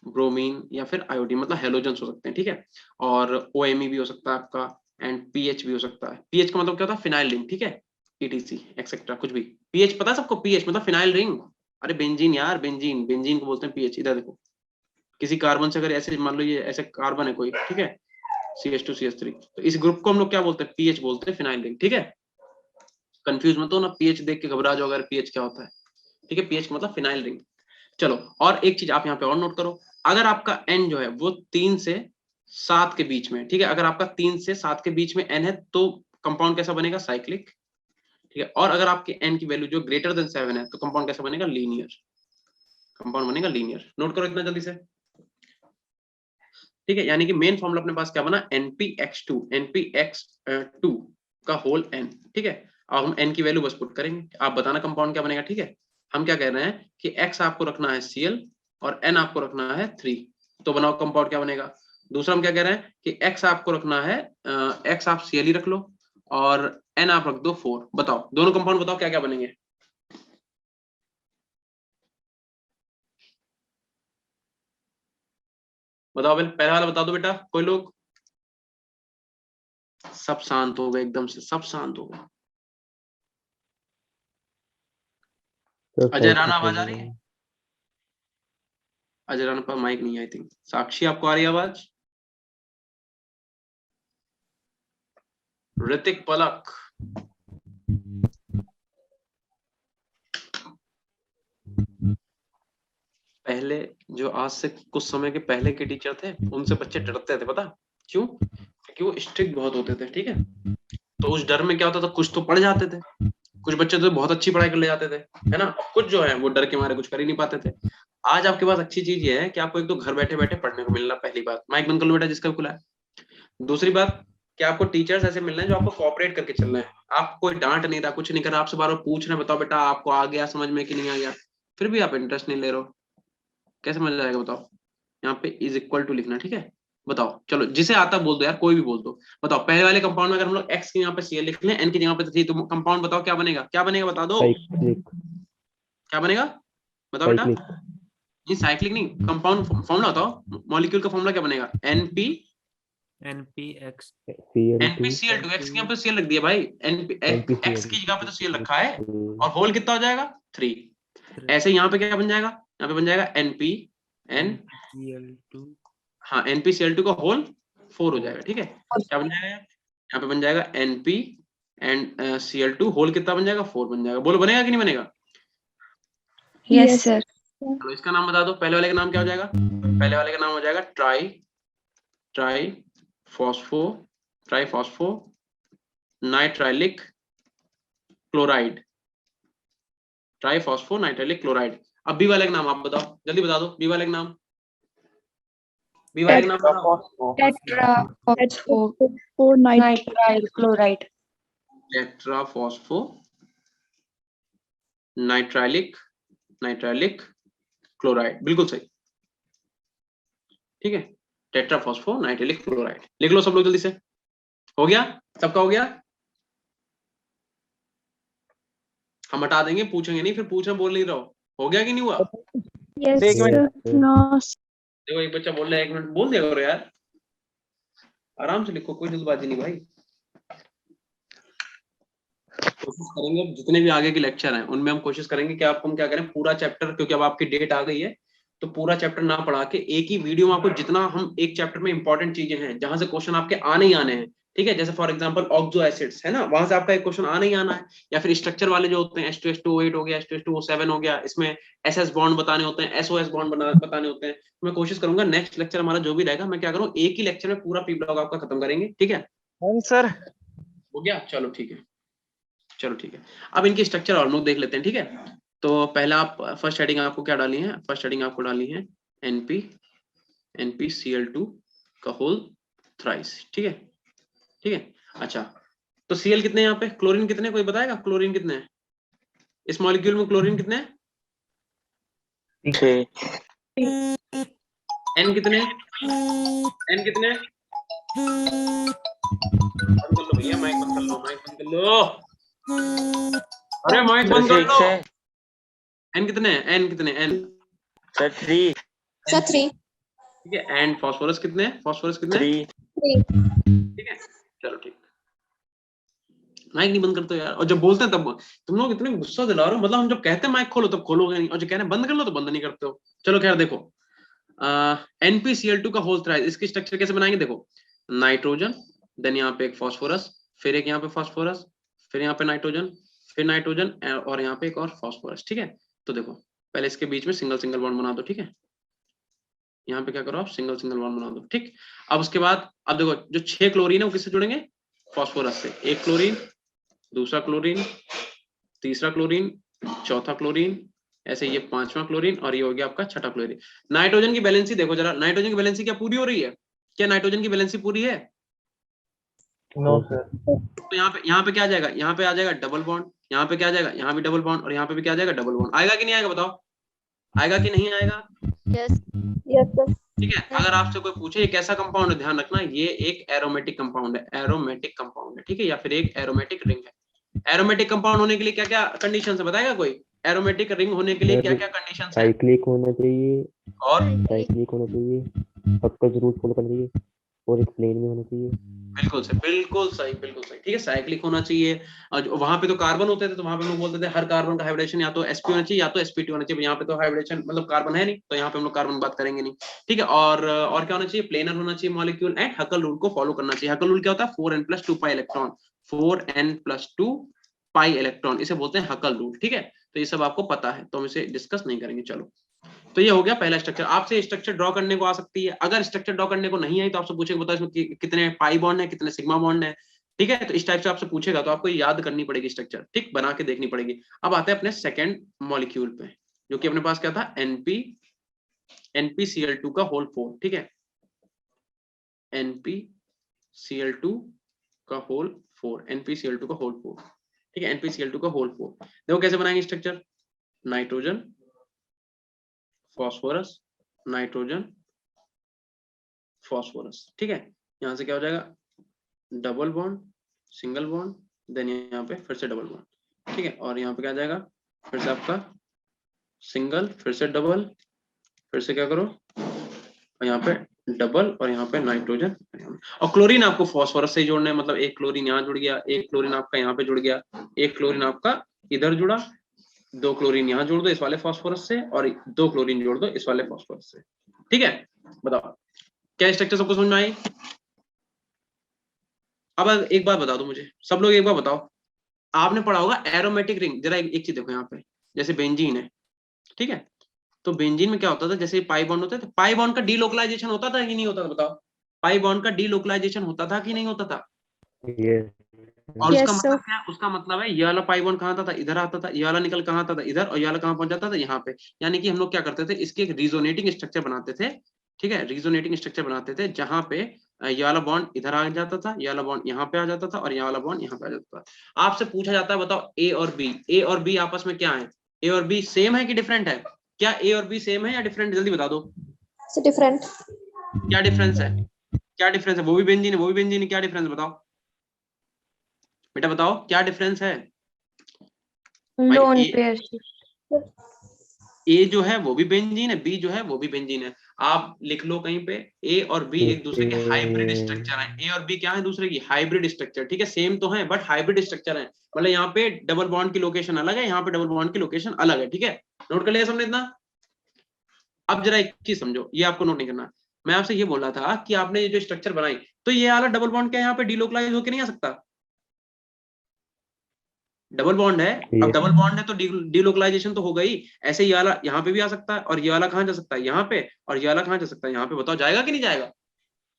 ब्रोमीन, या फिर आयोडीन, मतलब हेलोजेंस हो सकते हैं। ठीक है, और OMe भी हो सकता है आपका, एंड पीएच भी हो सकता है। पीएच का मतलब क्या होता है, फिनाइल रिंग। ठीक है, ETC एक्सेट्रा कुछ भी। पीएच पता है सबको, पीएच मतलब फिनाइल रिंग। अरे बेंजीन यार, बेंजीन, बेंजीन को बोलते हैं पीएच। इधर देखो, किसी कार्बन से अगर ऐसे मान लो ये ऐसे कार्बन है कोई, ठीक है, CH2CH3, तो इस ग्रुप को हम लोग क्या बोलते हैं, पीएच बोलते हैं, फिनाइल रिंग। ठीक है, कंफ्यूज मत हो ना, पीएच देख के घबरा जाओ अगर पीएच क्या होता है। ठीक है, पीएच मतलब फिनाइल रिंग। चलो, और एक चीज आप यहाँ पे और नोट करो, अगर आपका N जो है वो 3 से 7 के बीच में, ठीक है, अगर आपका 3 से 7 के बीच में N है तो कंपाउंड कैसा बनेगा, साइक्लिक। ठीक है, और अगर आपके N की वैल्यू जो ग्रेटर देन 7 है तो कंपाउंड कैसा बनेगा, लीनियर, कंपाउंड बनेगा लीनियर। नोट करो इतना जल्दी से। ठीक है, यानी कि मेन फॉर्मूला अपने पास क्या बना, NPX2, NPX2 का होल N। ठीक है, अब हम N की वैल्यू बस पुट करेंगे, आप बताना कंपाउंड क्या बनेगा। ठीक है, हम क्या कह रहे हैं कि X आपको रखना है Cl और N आपको रखना है 3, तो बनाओ कंपाउंड क्या बनेगा। दूसरा हम क्या कह रहे हैं कि X आपको रखना है, X आप Cl ही रख लो और N आप रख दो 4। बताओ दोनों कंपाउंड बताओ क्या क्या बनेंगे। बताओ पहला वाला बता दो बेटा, कोई लोग। सब शांत हो गए, एकदम से सब शांत हो गए। अजय राणा आवाज आ रही है? अजय राणा पर माइक नहीं, आई थिंक। साक्षी आपको आ रही है आवाज? ऋतिक पलक, पहले जो आज से कुछ समय के पहले के टीचर थे उनसे बच्चे डरते थे, पता क्यों? क्योंकि वो स्ट्रिक्ट बहुत होते थे। ठीक है, तो उस डर में क्या होता था, कुछ तो पढ़ जाते थे, कुछ बच्चे तो बहुत अच्छी पढ़ाई कर ले जाते थे, है ना, कुछ जो है वो डर के मारे कुछ कर ही नहीं पाते थे। आज आपके पास अच्छी चीज ये है कि आपको एक तो घर बैठे बैठे पढ़ने को मिल रहा, पहली बात। माइक बंद कर लो बेटा जिसका भी खुला है। दूसरी बात कि आपको टीचर्स ऐसे मिल रहे हैं जो आपको कोऑपरेट करके चल रहे हैं, आप कोई डांट नहीं रहा, कुछ नहीं कर रहा, आपसे बार बार पूछ रहे हैं बताओ बेटा आपको आ गया समझ में कि नहीं आ गया, फिर भी आप इंटरेस्ट नहीं ले रहे हो, कैसे समझ आएगा बताओ। यहाँ पे इज इक्वल टू लिखना। ठीक है, बताओ, चलो जिसे आता बोल दो यार, कोई भी बोल दो। बताओ पहले वाले कंपाउंड में अगर हम लोग X की यहाँ पे Cl लिख लें, N की जगह पे 3, तो कंपाउंड बताओ क्या बनेगा, क्या बनेगा बता दो। क्या बनेगा बताओ बेटा। नहीं साइक्लिक नहीं, कंपाउंड फॉर्मूला बताओ, मॉलिक्यूल का फॉर्मूला क्या बनेगा, NPCl2। X की यहाँ पे Cl रख दिया भाई, X की जगह पे तो Cl रखा है, और होल कितना हो जाएगा 3। ऐसे यहाँ पे क्या बन जाएगा, यहाँ पे बन जाएगा NPCl2, हाँ NPCl2 का होल 4 हो जाएगा। ठीक है, क्या बन जाएगा, यहाँ पे बन जाएगा NP एंड Cl2 होल कितना बन जाएगा, 4 बन जाएगा। बोलो बनेगा कि नहीं बनेगा? Yes sir. चलो इसका नाम बता दो, पहले वाले का नाम क्या हो जाएगा, पहले वाले का नाम हो जाएगा ट्राइफॉस्फो नाइट्राइलिक क्लोराइड, ट्राइफॉस्फो नाइट्राइलिक क्लोराइड। अब बी वाले का नाम आप बताओ, जल्दी बता दो, बी वाले का नाम, बी वाले का नाम बताओ। टेट्राफॉस्फो नाइट्राइल क्लोराइड। टेट्राफॉस्फो नाइट्राइलिक क्लोराइड, बिल्कुल सही। ठीक है, टेट्राफॉस्फो नाइट्राइलिक क्लोराइड लिख लो सब लोग जल्दी से। हो गया, सबका हो गया? हम हटा देंगे, पूछेंगे नहीं, फिर पूछना बोल नहीं रहो। हो गया कि नहीं हुआ? यस देखो एक बच्चा बोल रहा है, 1 मिनट बोल दिया करो यार, आराम से लिखो, कोई जल्दबाजी नहीं भाई। कोशिश करेंगे जितने भी आगे के लेक्चर हैं उनमें हम कोशिश करेंगे कि आपको हम क्या करें, पूरा चैप्टर, क्योंकि अब आपकी डेट आ गई है तो पूरा चैप्टर ना पढ़ा के एक ही वीडियो में आपको जितना हम एक चैप्टर में इंपॉर्टेंट चीजें हैं जहां से क्वेश्चन आपके आने ही आने हैं, ठीक है, जैसे फॉर एग्जांपल ऑक्सो एसिड्स है ना, वहां से आपका एक क्वेश्चन आना ही आना है। या फिर स्ट्रक्चर वाले जो होते हैं H2H2O8 हो गया, H2H2O7 हो गया, इसमें SS बॉन्ड बताने होते हैं, SOS बॉन्ड बताने होते हैं। मैं कोशिश करूंगा नेक्स्ट लेक्चर हमारा जो भी रहेगा, मैं क्या करूँ, एक ही लेक्चर में पूरा पी ब्लॉक आपका खत्म करेंगे। ठीक है सर हो गया, चलो ठीक है, चलो ठीक है। अब इनकी स्ट्रक्चर और लोग देख लेते हैं। ठीक है, तो पहला आप फर्स्ट हेडिंग आपको क्या डाली है, फर्स्ट हेडिंग आपको डाली है NPCl2 का होल थ्राइस। ठीक है, ठीक है। अच्छा, तो Cl कितने यहाँ पे, क्लोरीन कितने, कोई बताएगा क्लोरीन कितने हैं इस मॉलिक्यूल में, क्लोरीन कितने हैं, 6 N कितने, N कितने, बंद कर लो भैया, माइक बंद कर लो, माइक बंद कर लो, अरे माइक बंद कर लो। N कितने हैं, N कितने, N सर 3 सर 3 ठीक है। एंड फास्फोरस कितने हैं, फास्फोरस कितने हैं, 3 ठीक है, चलो ठीक। माइक नहीं बंद करते हो यार, और जब बोलते हैं तब तुम लोग इतने गुस्सा दिला रहे हो, मतलब हम जब कहते हैं माइक खोलो तब खोलोगे नहीं, और जो कह रहे हैं बंद कर लो तो बंद नहीं करते हो। चलो खैर देखो, NPCl2 का होल थ्राइस, इसकी स्ट्रक्चर कैसे बनाएंगे, देखो नाइट्रोजन, देन यहाँ पे एक फास्फोरस, फिर एक यहाँ पे फास्फोरस, फिर यहाँ पे नाइट्रोजन, फिर नाइट्रोजन, और यहाँ पे एक और फास्फोरस। ठीक है, तो देखो पहले इसके बीच में सिंगल सिंगल बॉन्ड बना दो। ठीक है, यहाँ पे क्या करो आप, सिंगल सिंगल बॉन्ड बना दो। ठीक, अब उसके बाद अब देखो जो 6 क्लोरीन है वो किससे जुड़ेंगे, फास्फोरस से। एक क्लोरीन, दूसरा क्लोरीन, तीसरा क्लोरीन, चौथा क्लोरीन, ऐसे ये 5वां क्लोरीन, और ये हो गया आपका 6ठा क्लोरीन। नाइट्रोजन की वैलेंसी देखो जरा, नाइट्रोजन की वैलेंसी क्या पूरी हो रही है, क्या नाइट्रोजन की वैलेंसी पूरी है, नो सर। तो यहाँ पे क्या आ जाएगा, यहाँ पे आ जाएगा डबल बॉन्ड, यहाँ पे क्या आ जाएगा, यहाँ भी डबल बॉन्ड, और यहाँ पे भी क्या आ जाएगा डबल बॉन्ड। आएगा कि नहीं आएगा, बताओ आएगा कि नहीं आएगा। Yes sir. ठीक है, अगर आपसे कोई पूछे ये कैसा कंपाउंड है, ध्यान रखना ये एक एरोमेटिक कंपाउंड है, एरोमेटिक कंपाउंड है। ठीक है, या फिर एक एरोमेटिक रिंग है। एरोमेटिक कंपाउंड होने के लिए क्या क्या कंडीशन है बताएगा कोई, एरोमेटिक रिंग होने के लिए क्या क्या कंडीशन है, साइक्लिक होना चाहिए, और साइक्लिक होना चाहिए, पक्का रूल फॉलो करना चाहिए, और एक प्लेन में होना चाहिए। बिल्कुल सही, बिल्कुल सही, बिल्कुल सही। ठीक है, साइक्लिक होना चाहिए। और वहां पे तो कार्बन होते थे, तो वहां पे हम लोग बोलते थे हर कार्बन का हाइब्रिडेशन या तो sp होना चाहिए या तो sp2 होना चाहिए। यहाँ पे तो हाइब्रिडेशन मतलब कार्बन है नहीं, तो यहाँ पे हम लोग कार्बन बात करेंगे नहीं। ठीक है, और क्या होना चाहिए, प्लेनर होना चाहिए मॉलिक्यूल, एंड हकल रूल को फॉलो करना चाहिए। हकल रूल क्या होता है, 4n+2 pi electron, 4n+2 pi electron, इसे बोलते हैं हकल रूल। ठीक है, तो ये सब आपको पता है, तो हम इसे डिस्कस नहीं करेंगे। चलो, तो ये हो गया पहला स्ट्रक्चर। आपसे स्ट्रक्चर ड्रॉ करने को आ सकती है, अगर स्ट्रक्चर ड्रॉ करने को नहीं आई तो आपसे पूछेगा बताओ इसमें कितने पाई बॉन्ड है, कितने सिग्मा बॉन्ड है। ठीक है, तो इस टाइप से आपसे पूछेगा, तो आपको याद करनी पड़ेगी स्ट्रक्चर, ठीक, बना के देखनी पड़ेगी। अब आते हैं अपने सेकंड मॉलिक्यूल पे, जो कि अपने पास क्या था, NPCl2 का होल 4। ठीक है, NPCl2 का होल 4, NPCl2 का होल 4। ठीक है, NPCl2 का होल 4 देखो कैसे बनाएंगे structure, nitrogen, phosphorus, nitrogen, phosphorus. ठीक है, यहां से क्या हो जाएगा, double bond, single bond, then यहाँ पे फिर से डबल बॉन्ड। ठीक है, और यहाँ पे क्या आ जाएगा, फिर से आपका सिंगल, फिर से डबल, फिर से क्या करो, और यहाँ पे डबल, और यहाँ पे नाइट्रोजन, और क्लोरीन आपको फास्फोरस से जोड़ना है, मतलब एक क्लोरीन यहाँ जुड़ गया, एक क्लोरीन आपका यहाँ पे जुड़ गया, एक क्लोरीन आपका इधर जुड़ा, 2 क्लोरीन यहाँ जोड़ दो इस वाले फास्फोरस से, और 2 क्लोरीन जोड़ दो इस वाले फास्फोरस से। ठीक है, बताओ क्या स्ट्रक्चर सबको समझ में आई। अब एक बात बता दो मुझे, सब लोग एक बार बताओ, आपने पढ़ा होगा एरोमेटिक रिंग, जरा एक चीज देखो यहाँ पे, जैसे बेंजीन है। ठीक है, तो बेंजीन में क्या होता था, जैसे पाई बॉन्ड होता है, पाई बॉन्ड का डीलोकलाइजेशन होता था कि नहीं होता था, बताओ पाई बॉन्ड का डीलोकलाइजेशन होता था कि नहीं होता था। और उसका मतलब क्या, उसका मतलब है ये वाला पाई बॉन्ड कहाँ था, इधर आता था, ये वाला निकल कहाँ आता था, इधर, और ये वाला कहाँ पहुंच जाता था, यहाँ पे। यानी कि हम लोग क्या करते थे, इसके एक रिजोनेटिंग स्ट्रक्चर बनाते थे। ठीक है, रिजोनेटिंग स्ट्रक्चर बनाते थे, जहां पे ये वाला बॉन्ड इधर आ जाता था, ये वाला बॉन्ड यहाँ पे आ जाता था, और ये वाला बॉन्ड यहाँ पे आ जाता था। आपसे पूछा जाता है बताओ ए और बी, ए और बी आपस में क्या है, ए और बी सेम है कि डिफरेंट है, क्या ए और बी सेम है या डिफरेंट, जल्दी बता दो। डिफरेंट। क्या डिफरेंस है, क्या डिफरेंस है, वो भी बेंजीन है, वो भी बेंजीन है, क्या डिफरेंस बताओ बेटा, बताओ क्या डिफरेंस है। Lone pair. ए जो है वो भी बेंजीन है, बी जो है वो भी बेंजीन है। आप लिख लो कहीं पे, ए और बी एक दूसरे के हाइब्रिड स्ट्रक्चर हैं। ए और बी क्या है दूसरे की हाइब्रिड स्ट्रक्चर। ठीक है, सेम तो है बट हाइब्रिड स्ट्रक्चर है, मतलब यहाँ पे डबल बॉन्ड की लोकेशन अलग है, यहाँ पे डबल बॉन्ड की लोकेशन अलग है। ठीक है, नोट कर लिया सबने इतना। अब जरा एक चीज समझो, ये आपको नोट नहीं करना, मैं आपसे ये बोल रहा था कि आपने ये जो स्ट्रक्चर बनाई, तो ये वाला डबल बॉन्ड क्या यहाँ पे डीलोकलाइज होके नहीं आ सकता? डबल बॉन्ड है, अब डबल बॉन्ड है तो डीलोकलाइजेशन तो हो गई। ऐसे ये वाला यहाँ पे भी आ सकता है, और ये वाला कहाँ जा सकता है? यहाँ पे, और ये वाला कहाँ जा सकता है? यहाँ पे। बताओ जाएगा कि नहीं जाएगा?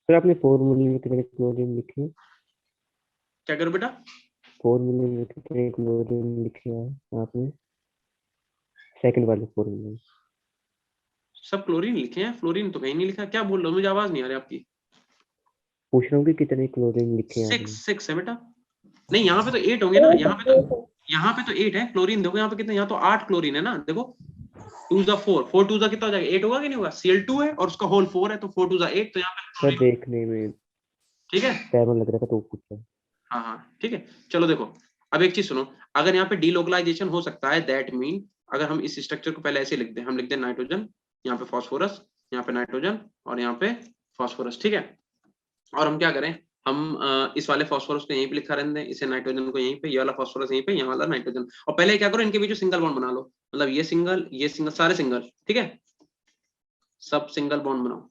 फिर आपने फॉर्मूले में कितने क्लोरीन लिखे? क्या करो बेटा? फॉर्मूले में कितने क्लोरीन लिखे हैं आपने? सेकंड वाले फॉर्मूले में सब क्लोरीन लिखे हैं, फ्लोरीन तो कहीं नहीं लिखा। क्या बोल रहे हो? मुझे आवाज नहीं आ रही आपकी। पूछ रहा हूँ कि कितने क्लोरीन लिखे हैं आपने? 6 है बेटा। नहीं, यहाँ पे तो 8 होंगे ना। यहाँ पे तो 8 है। क्लोरीन देखो यहाँ पे कितने, यहाँ तो 8 क्लोरीन है ना। देखो 2 * 4, 4 * 2 कितना हो जाएगा? 8 होगा कि नहीं होगा? Cl2 है और उसका होल 4 है, तो 4 * 2 = 8। तो यहाँ पे सर देखने में ठीक है, 7 लग रहा था तो पूछा। हाँ हाँ ठीक है। चलो देखो, अब एक चीज सुनो, अगर यहाँ पे डीलोकलाइजेशन हो सकता है, दैट मीन अगर हम इस स्ट्रक्चर को पहले ऐसे लिख दें, हम लिख दें नाइट्रोजन, यहाँ पे फॉस्फोरस, यहाँ पे नाइट्रोजन और यहाँ पे फॉस्फोरस, ठीक है। और हम क्या करें, हम इस वाले फॉस्फोरस को यहीं पे लिखा रहने दें, इसे नाइट्रोजन को यहीं पे, ये वाला फॉस्फोरस यहीं पे, यहाँ वाला नाइट्रोजन। और पहले क्या करो, इनके बीच सिंगल बॉन्ड बना लो, मतलब ये सिंगल, सारे सिंगल, ठीक है, सब सिंगल बॉन्ड बनाओ।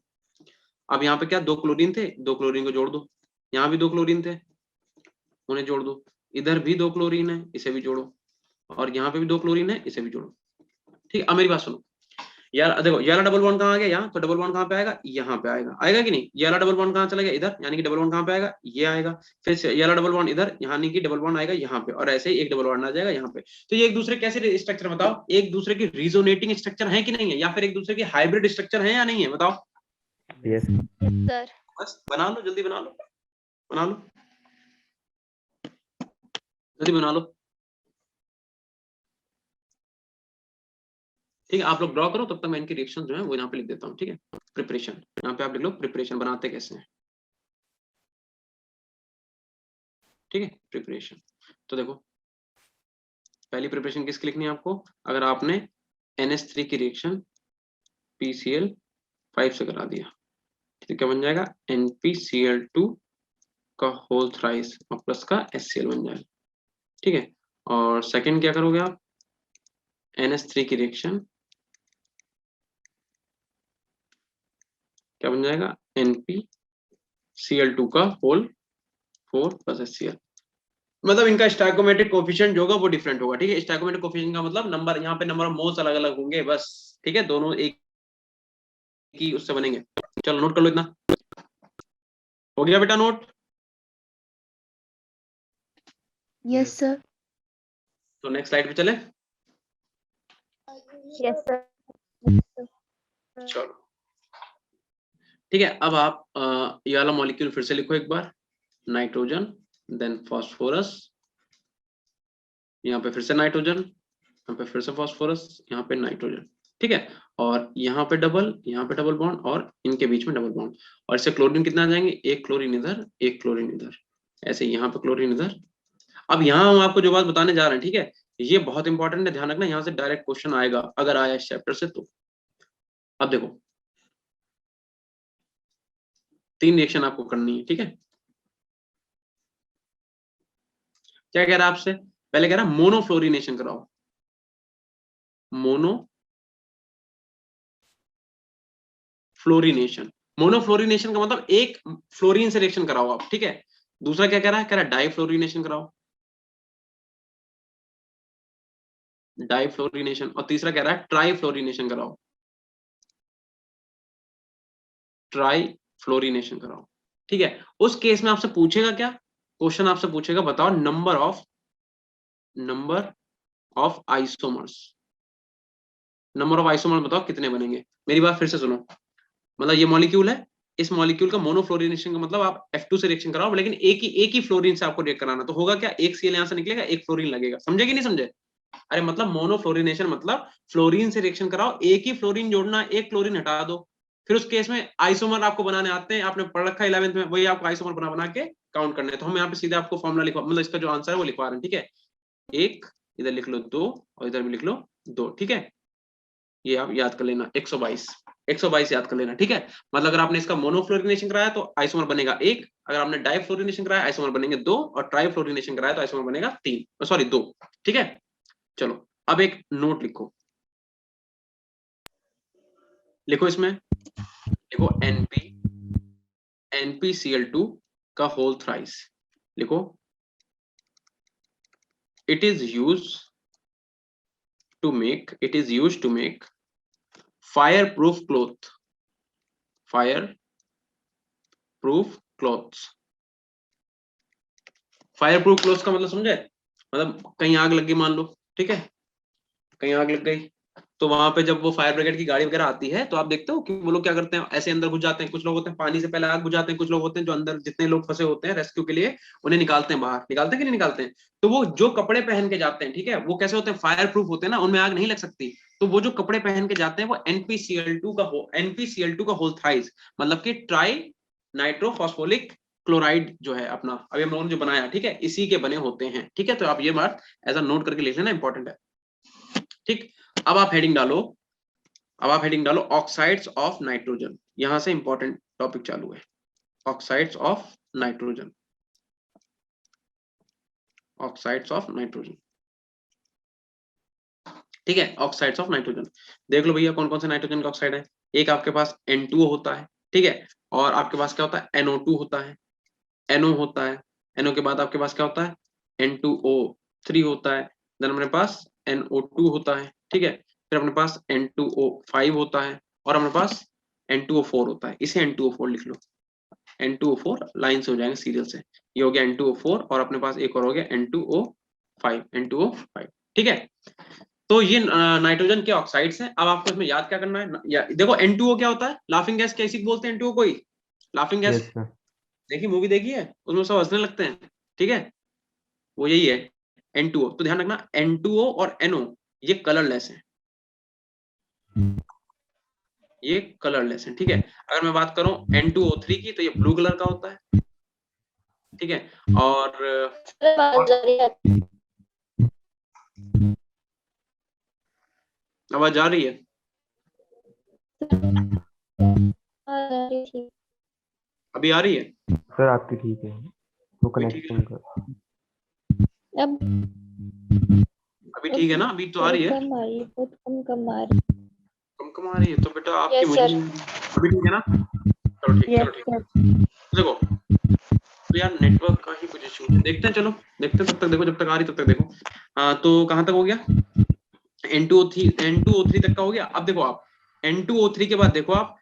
अब यहाँ पे क्या 2 क्लोरीन थे, 2 क्लोरीन को जोड़ दो। यहाँ भी 2 क्लोरीन थे, उन्हें जोड़ दो। इधर भी 2 क्लोरीन है, इसे भी जोड़ो। और यहाँ पे भी 2 क्लोरीन है, इसे भी जोड़ो। ठीक है, अब मेरी बात सुनो यार, देखो ये वाला डबल बॉन्ड कहाँ आ गया? यहाँ। तो डबल बॉन्ड कहाँ पे आएगा? यहाँ पे आएगा। आएगा कि नहीं? ये वाला डबल बॉन्ड कहाँ चला गया? इधर। यानी कि डबल बॉन्ड कहाँ पे आएगा? ये आएगा। फिर से ये वाला डबल बॉन्ड इधर, यानी कि डबल बॉन्ड आएगा यहाँ पे, और ऐसे ही एक डबल बॉन्ड आ जाएगा यहाँ पे। तो ये एक दूसरे कैसे स्ट्रक्चर, बताओ, एक दूसरे की रिजोनेटिंग स्ट्रक्चर है कि नहीं है, या फिर एक दूसरे की हाइब्रिड स्ट्रक्चर है या नहीं है? बताओ। Yes sir. बस बना लो, जल्दी बना लो, बना लो, जल्दी बना लो। ठीक है, आप लोग ड्रॉ करो, तब तक मैं इनके रिएक्शन जो है वो यहाँ पे लिख देता हूँ। ठीक है, प्रिपरेशन, यहाँ पे आप लिख लो प्रिपरेशन बनाते कैसे हैं। ठीक है, प्रिपरेशन। तो देखो, पहली प्रिपरेशन किसकी लिखनी है आपको? अगर आपने NH3 की रिएक्शन PCl5 से करा दिया, तो क्या बन जाएगा? NpCl2 का होल थ्राइस और प्लस का HCl बन जाएगा। ठीक है, और सेकंड क्या करोगे आप? NH3 की रिएक्शन क्या बन जाएगा? NpCl2 का होल 4 प्लस HCl। मतलब इनका स्टोइकोमेट्रिक कोफिशिएंट जो होगा वो डिफरेंट होगा। ठीक है, स्टोइकोमेट्रिक कोफिशिएंट का मतलब नंबर, यहाँ पे नंबर ऑफ मोल्स अलग अलग होंगे बस। ठीक है, दोनों एक ही उससे बनेंगे। चलो नोट कर लो, इतना हो गया बेटा नोट? Yes sir. तो नेक्स्ट स्लाइड पे चले। Yes sir. चलो ठीक है, अब आप ये वाला मॉलिक्यूल फिर से लिखो एक बार। नाइट्रोजन, देन फॉस्फोरस, यहाँ पे फिर से नाइट्रोजन, यहाँ पे फिर से फॉस्फोरस, यहाँ पे नाइट्रोजन। ठीक है, और यहाँ पे डबल, यहाँ पे डबल बॉन्ड, और इनके बीच में डबल बॉन्ड। और इससे क्लोरीन कितना आ जाएंगे? 1 क्लोरीन इधर, 1 क्लोरीन इधर, ऐसे यहाँ पे क्लोरीन इधर। अब यहाँ हम आपको जो बात बताने जा रहे हैं, ठीक है, ये बहुत इंपॉर्टेंट है, ध्यान रखना, यहाँ से डायरेक्ट क्वेश्चन आएगा अगर आया इस चैप्टर से तो। अब देखो 3 रिएक्शन आपको करनी है। ठीक है, क्या कह रहा है आपसे? पहले कह रहा है मोनोफ्लोरिनेशन कराओ। मोनोफ्लोरिनेशन का मतलब एक फ्लोरीन से रिएक्शन कराओ आप। ठीक है, दूसरा क्या कह रहा है? कह रहा है डाइफ्लोरिनेशन कराओ, डाइफ्लोरिनेशन। और तीसरा कह रहा है ट्राइफ्लोरिनेशन कराओ, ट्राइफ्लोरिनेशन कराओ। ठीक है, उस केस में आपसे पूछेगा क्या? क्वेश्चन आपसे पूछेगा बताओ number of isomers. Number of isomers बताओ कितने बनेंगे। मेरी बात फिर से सुनो, मतलब ये मॉलिक्यूल है, इस मॉलिक्यूल का मोनोफ्लोरिनेशन का मतलब आप F2 से रिएक्शन कराओ, लेकिन एक ही फ्लोरीन से आपको रिएक्ट कराना। तो होगा क्या? एक Cl यहां से निकलेगा, एक फ्लोरीन लगेगा। समझे कि नहीं समझे? अरे मतलब मोनोफ्लोरिनेशन मतलब फ्लोरीन से रिएक्शन कराओ, एक ही फ्लोरीन जोड़ना, एक क्लोरीन हटा दो। फिर उस केस में आइसोमर आपको बनाने आते हैं, आपने पढ़ रखा है 11th में, वही आपको आइसोमर बना के काउंट करने हैं। तो हम यहाँ पे सीधे आपको फॉर्मुला लिखवा, मतलब इसका जो आंसर है वो लिखवा रहे हैं। ठीक है, एक इधर लिख लो 2, और इधर भी लिख लो 2। ठीक है, ये आप याद कर लेना, 122 याद कर लेना। ठीक है, मतलब अगर आपने इसका मोनोफ्लोरिनेशन कराया तो आइसोमर बनेगा 1, अगर आपने डाइफ्लोरिनेशन कराया आइसोमर बनेंगे 2, और ट्राइफ्लोरिनेशन कराया तो आइसोमर बनेगा 3, सॉरी 2। ठीक है, चलो अब एक नोट लिखो, इसमें लिखो NpCl2 का होल थ्राइस लिखो। it is used to make fireproof cloths का मतलब समझे? मतलब कहीं आग लग गई मान लो, ठीक है, कहीं आग लग गई तो वहां पे जब वो फायर ब्रिगेड की गाड़ी वगैरह आती है तो आप देखते हो कि वो लोग क्या करते हैं, ऐसे अंदर घुस जाते हैं। कुछ लोग होते हैं पानी से पहले आग बुझाते हैं, कुछ लोग होते हैं जो अंदर जितने लोग फंसे होते हैं रेस्क्यू के लिए उन्हें निकालते हैं बाहर। निकालते हैं कि नहीं निकालते हैं? तो वो जो कपड़े पहन के जाते हैं, ठीक है, वो कैसे होते हैं? फायर प्रूफ होते हैं ना, उनमें आग नहीं लग सकती। तो वो जो कपड़े पहन के जाते हैं वो NpCl2 का होल थ्राइस, मतलब कि ट्राई नाइट्रोफॉस्फोलिक क्लोराइड जो है अपना, अभी हम लोगों ने जो बनाया, ठीक है, इसी के बने होते हैं। ठीक है, तो आप ये बात एज अ नोट करके लिख लेना, इंपॉर्टेंट है। ठीक, अब आप हेडिंग डालो ऑक्साइड्स ऑफ नाइट्रोजन। यहां से इंपॉर्टेंट टॉपिक चालू है, ऑक्साइड्स ऑफ नाइट्रोजन। ठीक है, ऑक्साइड्स ऑफ नाइट्रोजन देख लो भैया, कौन कौन से नाइट्रोजन का ऑक्साइड है। एक आपके पास N2O होता है, ठीक है, और आपके पास क्या होता है? NO2 होता है, NO होता है, NO के बाद आपके पास क्या होता है? N2O3 होता है, देन अपने पास NO2 होता है, ठीक है, फिर अपने पास N2O5 होता है, और अपने पास N2O4 होता है। इसे N2O4 लिख लो, N2O4 लाइन से हो जाएंगे सीरियल से। ये हो गया N2O4 और अपने पास एक और हो गया N2O5। ठीक है, तो ये नाइट्रोजन के ऑक्साइड्स हैं। अब आपको इसमें याद क्या करना है देखो N2O क्या होता है? लाफिंग गैस कैसी बोलते हैं N2O को ही? Laughing gas yes sir. देखी, मूवी देखी है, उसमें सब हंसने लगते हैं, ठीक है, वो यही है N2O। तो ध्यान रखना N2O और NO ये कलरलेस है, ये कलरलेस है, ठीक है। अगर मैं बात करूं N2O3 की तो ये ब्लू कलर का होता है, ठीक है। और आवाज आ रही है आपकी? आवाज आ रही है? आवाज आ रही थी। अभी आ रही है? सर आपकी ठीक है, तो अभी ठीक है, कनेक्शन कर। अब अभी ठीक है ना? अभी तो आ थोड़ी रही है, कम आ रही है, बहुत कम आ रही है। कम आ रही है तो बेटा आपकी यस मुझे सर। अभी ठीक है ना? चलो ठीक, चलो यस ठीक। सर। देखो तो यार नेटवर्क का ही कुछ इशू है, देखते हैं, चलो देखते हैं, तब तक देखो, जब तक आ रही तब तक देखो। तो कहां तक हो गया? N2O3 तक का हो गया। अब देखो आप N2O3 के बाद देखो आप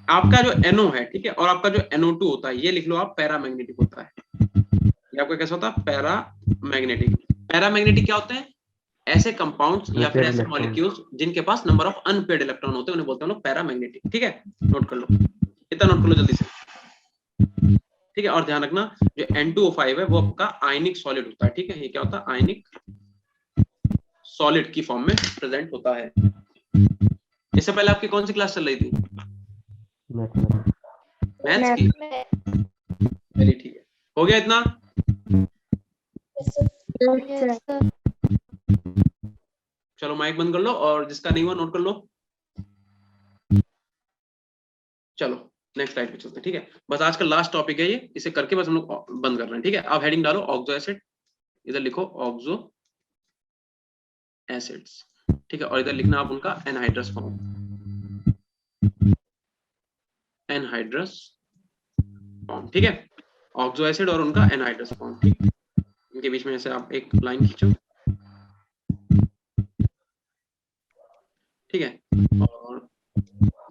आपका जो NO है, ठीक है, और आपका जो NO2 होता है, ये लिख लो आप पैरामैग्नेटिक होता है। ये आपका कैसा होता है? पैरामैग्नेटिक। पैरामैग्नेटिक क्या होते हैं? ऐसे कंपाउंड्स या फिर ऐसे मॉलिक्यूल्स जिनके पास नंबर ऑफ अनपेयर्ड इलेक्ट्रॉन होते हैं, उन्हें बोलते हैं हम लोग पैरामैग्नेटिक। ठीक है, नोट कर लो, इतना नोट कर लो जल्दी से, ठीक है। और ध्यान रखना जो N2O5 है वो आपका आयनिक सॉलिड होता है, ठीक है। ये क्या होता है? आयनिक सॉलिड की फॉर्म में प्रेजेंट होता है। इससे पहले आपकी कौन सी क्लास चल रही थी? मैथ्स की? चलिए ठीक है, हो गया इतना? Yes sir. चलो माइक बंद कर लो, और जिसका नहीं हुआ नोट कर लो। चलो नेक्स्ट स्लाइड पे चलते हैं, ठीक है। बस आज का लास्ट टॉपिक है ये, इसे करके बस हम लोग बंद कर रहे हैं, ठीक है। अब हेडिंग डालो ऑक्सो एसिड, इधर लिखो ऑक्सो एसिड्स, ठीक है, और इधर लिखना आप उनका एनहाइड्रस फॉर्म, ठीक है। ऑक्सो एसिड और उनका एनहाइड्रस फॉर्म, ठीक, इनके बीच में ऐसे आप एक लाइन खींचो, ठीक है। और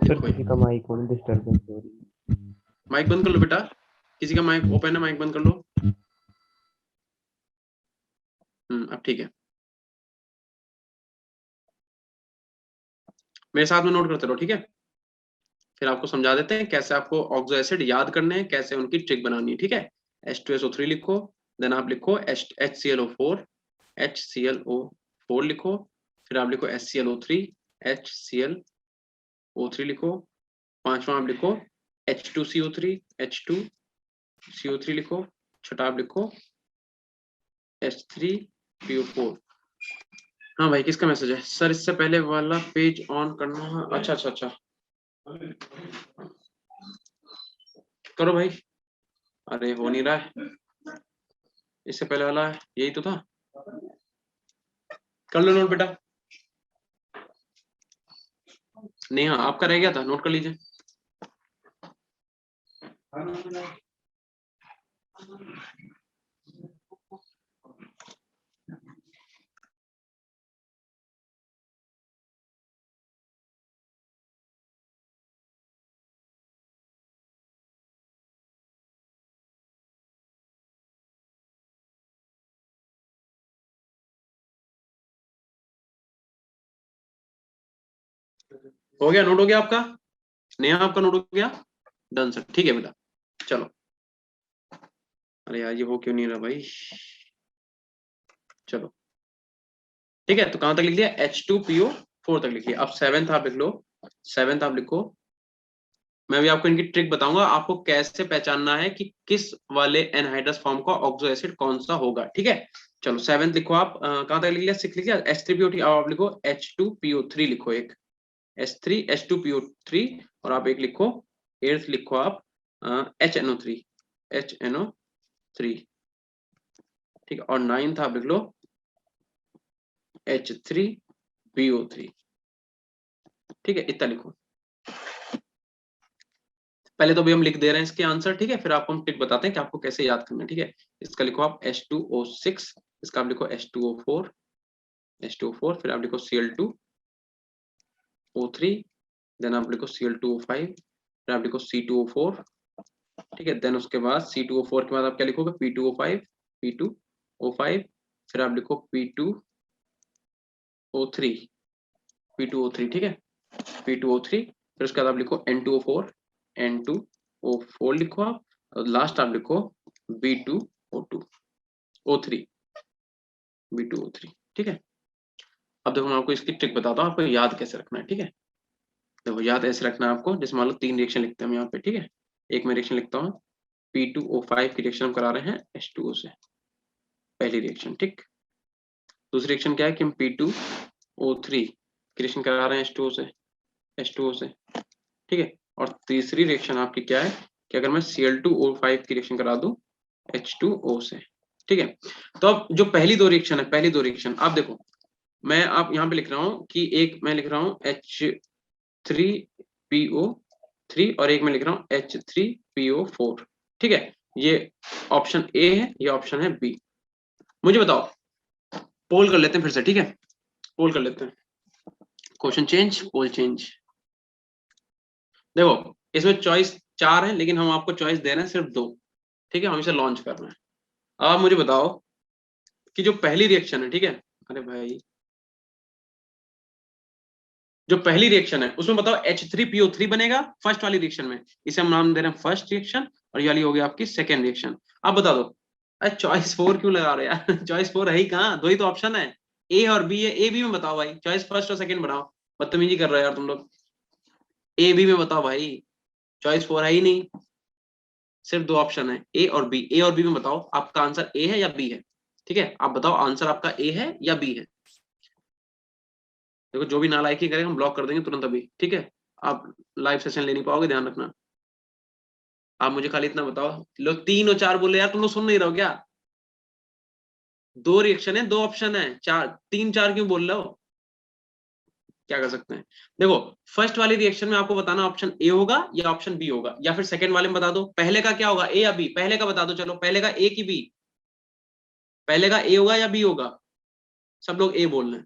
सर किसी का माइक ऑन डिस्टर्बेंस हो रही है। माइक बंद कर लो बेटा, किसी का माइक ओपन है, माइक बंद कर लो। अब ठीक है, मेरे साथ में नोट करते रहो, ठीक है। फिर आपको समझा देते हैं कैसे आपको ऑक्सो एसिड याद करने हैं, कैसे उनकी ट्रिक बनानी है, ठीक है। H2SO3 लिखो, देन आप लिखो HClO4 लिखो, फिर आप लिखो HClO3 लिखो, पांचवा आप लिखो H2CO3 लिखो, छठा आप लिखो H3PO4। हाँ भाई, किसका मैसेज है सर? इससे पहले वाला पेज ऑन करना है। अच्छा अच्छा अच्छा, करो भाई। अरे हो नहीं रहा है, इससे पहले वाला यही तो था, कर लो नोट बेटा। नेहा आपका रह गया था, नोट कर लीजिए। हो गया, नोट हो गया आपका? नेहा आपका नोट हो गया? डन सर, ठीक है बेटा, चलो। अरे यार ये वो क्यों नहीं रहा भाई, चलो ठीक है। तो कहां तक लिख दिया? H2PO4 तक लिख लिया। अब 7th आप लिख लो, 7th आप लिखो। मैं भी आपको इनकी ट्रिक बताऊंगा, आपको कैसे पहचानना है कि किस वाले एनहाइड्रस फॉर्म का ऑक्सो एसिड कौन सा होगा, ठीक है। चलो 7th लिखो आप, कहां तक लिख लिया? 6 लिख लिया। H3PO3, अब आप लिखो H2PO3 लिखो एक, H2PO3, और आप एक लिखो 8th लिखो आप HNO3, HNO3, ठीक है। और 9th आप लिख लो H3PO3, ठीक है, इतना लिखो। पहले तो अभी हम लिख दे रहे हैं इसके आंसर, ठीक है, फिर आपको हम टिप बताते हैं कि आपको कैसे याद करना है, ठीक है। इसका लिखो आप H2O6, इसका आप लिखो H2O4, H2O4, फिर आप लिखो Cl2O3, देन आप लिखो Cl2O5, फिर आप लिखो C2O4, ठीक है। देन उसके बाद C2O4 के बाद आप क्या लिखोगे? P2O5, P2O5, फिर आप लिखो P2O3, P2O3, ठीक है, P2O3, फिर उसके बाद आप लिखो N2O4, N2O4 लिखो आप, और लास्ट आप लिखो B2O2, O3, B2O3, ठीक है। अब देखो मैं आपको इसकी ट्रिक बताता हूँ, आपको याद कैसे रखना है, ठीक है। देखो याद ऐसे रखना है आपको, जैसे मान लो 3 रिएक्शन लिखते हैं हम यहाँ पे, ठीक है। एक मैं रिएक्शन लिखता हूँ, P2O5 की रिएक्शन हम करा रहे हैं H2O से, पहली रिएक्शन, ठीक। दूसरी रिएक्शन क्या है कि हम P2O3 की रिएक्शन करा रहे हैं H2O से, ठीक है। और तीसरी रिएक्शन आपकी क्या है कि अगर मैं Cl2O5 की रिएक्शन करा दूं H2O से, ठीक है। तो अब जो पहली दो रिएक्शन है, पहली दो रिएक्शन आप देखो, मैं आप यहाँ पे लिख रहा हूँ कि एक मैं लिख रहा हूँ H3PO3 और एक मैं लिख रहा हूँ H3PO4, ठीक है। ये ऑप्शन ए है, ये ऑप्शन है बी। मुझे बताओ, पोल कर लेते हैं फिर से, ठीक है, पोल कर लेते हैं, क्वेश्चन चेंज, पोल चेंज। देखो इसमें चॉइस 4 है, लेकिन हम आपको चॉइस दे रहे हैं सिर्फ 2, ठीक है, हम इसे लॉन्च कर रहे हैं। अब आप मुझे बताओ कि जो पहली रिएक्शन है, ठीक है, अरे भाई जो पहली रिएक्शन है उसमें बताओ H3PO3 बनेगा फर्स्ट वाली रिएक्शन में, इसे हम नाम दे रहे हैं फर्स्ट रिएक्शन, और ये वाली होगी आपकी सेकेंड रिएक्शन। अब बता दो, अरे चॉइस 4 क्यों लगा रहे यार चॉइस 4 है ही कहाँ, दो ही तो ऑप्शन है, ए और बी है। ए बी में बताओ भाई, चॉइस फर्स्ट और सेकेंड बनाओ, बदतमीजी कर रहे हो यार तुम लोग। ए बी में बताओ भाई, चॉइस 4 है ही नहीं, सिर्फ दो ऑप्शन है ए और बी। ए और बी में बताओ आपका आंसर ए है या बी है, ठीक है। आप बताओ आंसर आपका ए है या बी है। देखो जो भी नालायकी करेगा हम ब्लॉक कर देंगे तुरंत अभी, ठीक है। आप लाइव सेशन ले नहीं पाओगे, ध्यान रखना। आप मुझे खाली इतना बताओ, लोग 3 और 4 बोले यार, तुम लोग सुन नहीं रहे हो क्या? दो रिएक्शन है, दो ऑप्शन है, 3 4 क्यों बोल रहे हो? क्या कर सकते हैं? देखो फर्स्ट वाली रिएक्शन में आपको बताना ऑप्शन ए होगा या ऑप्शन बी होगा, या फिर सेकंड वाले में बता दो पहले का क्या होगा, ए या बी। पहले का बता दो, चलो पहले का ए की बी, पहले का ए होगा या बी होगा? सब लोग ए बोल रहे हैं।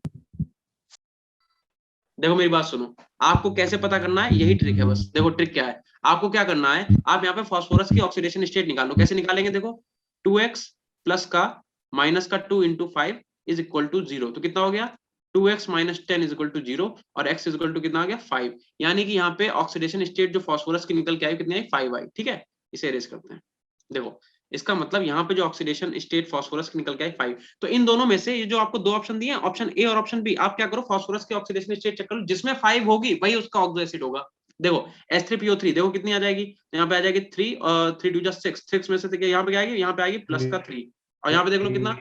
देखो मेरी बात सुनो, आपको कैसे पता करना है, यही ट्रिक है बस। देखो ट्रिक क्या है, आपको क्या करना है, आप यहाँ पे फास्फोरस की ऑक्सीडेशन स्टेट निकालो। कैसे निकालेंगे? देखो 2x प्लस का माइनस का 2 × 5 इज इक्वल टू 0, तो कितना हो गया 2x minus 10 is equal to 0, और x इज इक्वल टू कितना आ गया 5। यानी कि यहाँ पे ऑक्सीडेशन स्टेट जो फास्फोरस की निकल के आई कितनी आई 5 आई, ठीक है। इसे एरेज करते हैं। देखो इसका मतलब यहाँ पे जो ऑक्सीडेशन स्टेट फास्फोरस की निकल के आई 5, तो इन दोनों में से ये जो आपको दो ऑप्शन दिए हैं, ऑप्शन ए और ऑप्शन बी, आप क्या करो फास्फोरस की ऑक्सीडेशन स्टेट चेक करो, जिसमें 5 होगी वही उसका ऑक्सो एसिड होगा। देखो H3PO3 देखो कितनी आ जाएगी, यहाँ पे आ जाएगी 3 और 3 2 6, 6 में से यहाँ पे क्या आएगी, यहाँ पे आएगी प्लस का 3, और यहाँ पे देख लो कितना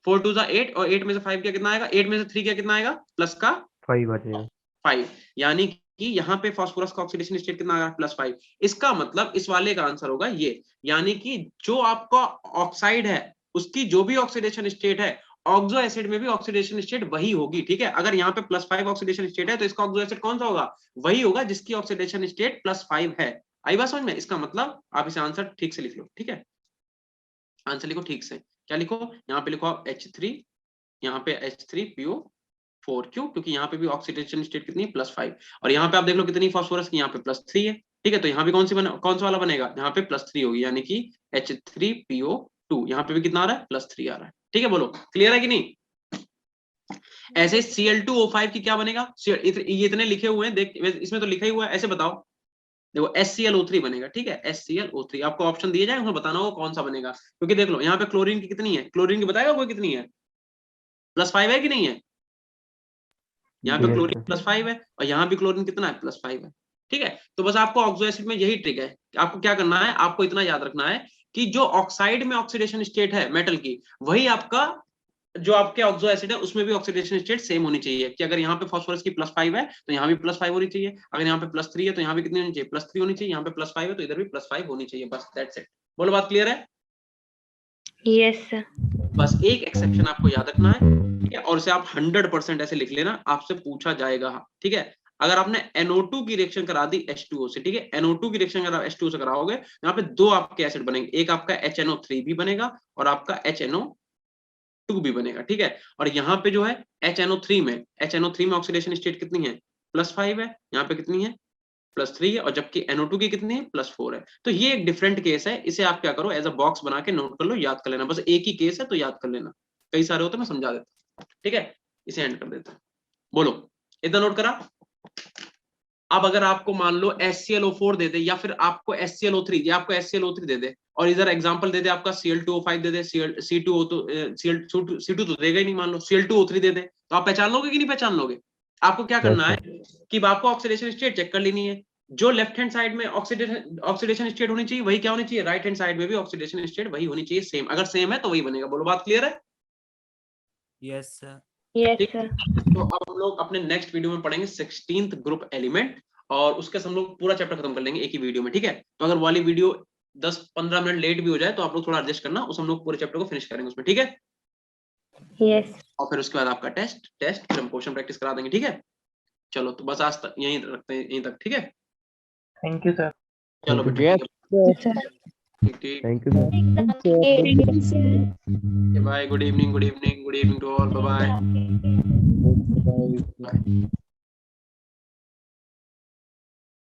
4 2 8, और 8 में से 5 क्या कितना आएगा, 8 में से 3 क्या कितना आएगा, प्लस का 5 आ जाएगा 5। यानी कि यहाँ पे फास्फोरस का ऑक्सीडेशन स्टेट कितना आ रहा है +5। इसका मतलब इस वाले का आंसर होगा ये, यानी कि जो आपका ऑक्साइड है उसकी जो भी ऑक्सीडेशन स्टेट है ऑक्सो एसिड में भी ऑक्सीडेशन स्टेट वही होगी, ठीक है। अगर यहाँ पे +5 ऑक्सीडेशन स्टेट है तो इसका ऑक्सो एसिड कौन सा होगा, वही होगा जिसकी ऑक्सीडेशन स्टेट +5 है। आई बात समझ में? इसका मतलब आप इसे आंसर ठीक से लिख लो, ठीक है। आंसर लिखो ठीक से, क्या लिखो, यहाँ पे लिखो आप H3, यहाँ पे H3PO4, क्यों, क्योंकि यहाँ पे भी ऑक्सीडेशन स्टेट कितनी है, +5, और यहाँ पे आप देख लो कितनी फास्फोरस की, यहाँ पे +3 है, ठीक है। तो यहाँ पे कौन सा वाला बनेगा, यहाँ पे +3 होगी, यानी कि H3PO2, यहाँ पे भी कितना आ रहा है, +3 आ रहा है, ठीक है। बोलो क्लियर है कि नहीं? ऐसे Cl2O5 की क्या बनेगा, ये इतने लिखे हुए हैं, देख इसमें तो लिखा ही हुआ है, ऐसे बताओ, देखो HClO3 बनेगा, ठीक है, HClO3, आपको ऑप्शन दिए जाए, उसमें बताना होगा कौन सा बनेगा, क्योंकि देख लो यहाँ पे क्लोरीन की कितनी है, क्लोरीन की बताएगा कोई कितनी है, +5 है कि नहीं है, यहाँ पे क्लोरीन +5 है, और यहाँ भी क्लोरीन कितना है, +5 है, ठीक है। तो बस आपको ऑक्सो एसिड में यही ट्रिक है, आपको क्या करना है, आपको इतना याद रखना है कि जो ऑक्साइड में ऑक्सीडेशन स्टेट है मेटल की, वही आपका जो आपके ऑक्सो एसिड है उसमें भी ऑक्सीडेशन स्टेट सेम होनी चाहिए, कि अगर यहाँ पे फास्फोरस की +5 है तो यहाँ भी +5 होनी चाहिए, अगर यहाँ पे +3 है तो यहाँ भी कितनी होनी चाहिए, +3 होनी चाहिए, यहाँ पे +5 है तो इधर भी +5 होनी चाहिए, बस दैट्स इट। बोलो बात क्लियर है? Yes sir. बस एक एक्सेप्शन आपको याद रखना है, ठीक है, और इसे आप 100% ऐसे लिख लेना, आपसे पूछा जाएगा, ठीक है। अगर आपने NO2 की रिएक्शन करा दी H2O से, ठीक है, NO2 की रिएक्शन अगर H2O से कराओगे, यहाँ पे दो आपके एसिड बनेंगे, एक आपका HNO3 भी बनेगा और आपका HNO2 भी बनेगा, ठीक है। और यहाँ पे जो है HNO3 में ऑक्सीडेशन स्टेट कितनी है, +5 है, यहाँ पे कितनी है, +3 है, और जबकि NO2 की कितनी है, +4 है। तो ये एक डिफरेंट केस है, इसे आप क्या करो, एज अ बॉक्स बना के नोट कर लो, याद कर लेना, बस एक ही केस है तो याद कर लेना, कई सारे होते मैं समझा देता हूँ, ठीक है। इसे एंड कर देता हूँ, बोलो इतना नोट करा। अब अगर आपको मान लो HClO4 दे दे, या फिर आपको HClO3, या आपको HClO3 दे दे, और इधर एग्जांपल दे दे आपका Cl2O5 दे दे, C2 तो देगा ही नहीं, मान लो Cl2O3 दे दे, तो आप पहचान लोगे कि नहीं पहचान लोगे? आपको क्या करना है कि आपको ऑक्सीडेशन स्टेट चेक कर लेनी है, जो लेफ्ट हैंड साइड में ऑक्सीडेशन स्टेट होनी चाहिए वही क्या होनी चाहिए, राइट हैंड साइड में भी ऑक्सीडेशन स्टेट वही होनी चाहिए, सेम, अगर सेम है तो वही बनेगा। बोलो बात क्लियर है? Yes sir. यस ठीक। सर। तो अब हम लोग अपने नेक्स्ट वीडियो में पढ़ेंगे 16th ग्रुप एलिमेंट, और उसके हम लोग पूरा चैप्टर खत्म कर लेंगे एक ही वीडियो में, ठीक है। तो अगर वाली वीडियो 10-15 मिनट लेट भी हो जाए तो आप लोग थोड़ा एडजस्ट करना, उस हम लोग पूरे चैप्टर को फिनिश करेंगे उसमें, ठीक है। यस। और फिर उसके बाद आपका टेस्ट फिर हम क्वेश्चन प्रैक्टिस करा देंगे, ठीक है। चलो तो बस आज तक यहीं रखते हैं, यहीं तक, ठीक है। Thank you sir. चलो Thank बेटा, सर। ठीक, thank you sir. Bye, good evening to all, bye bye. Bye.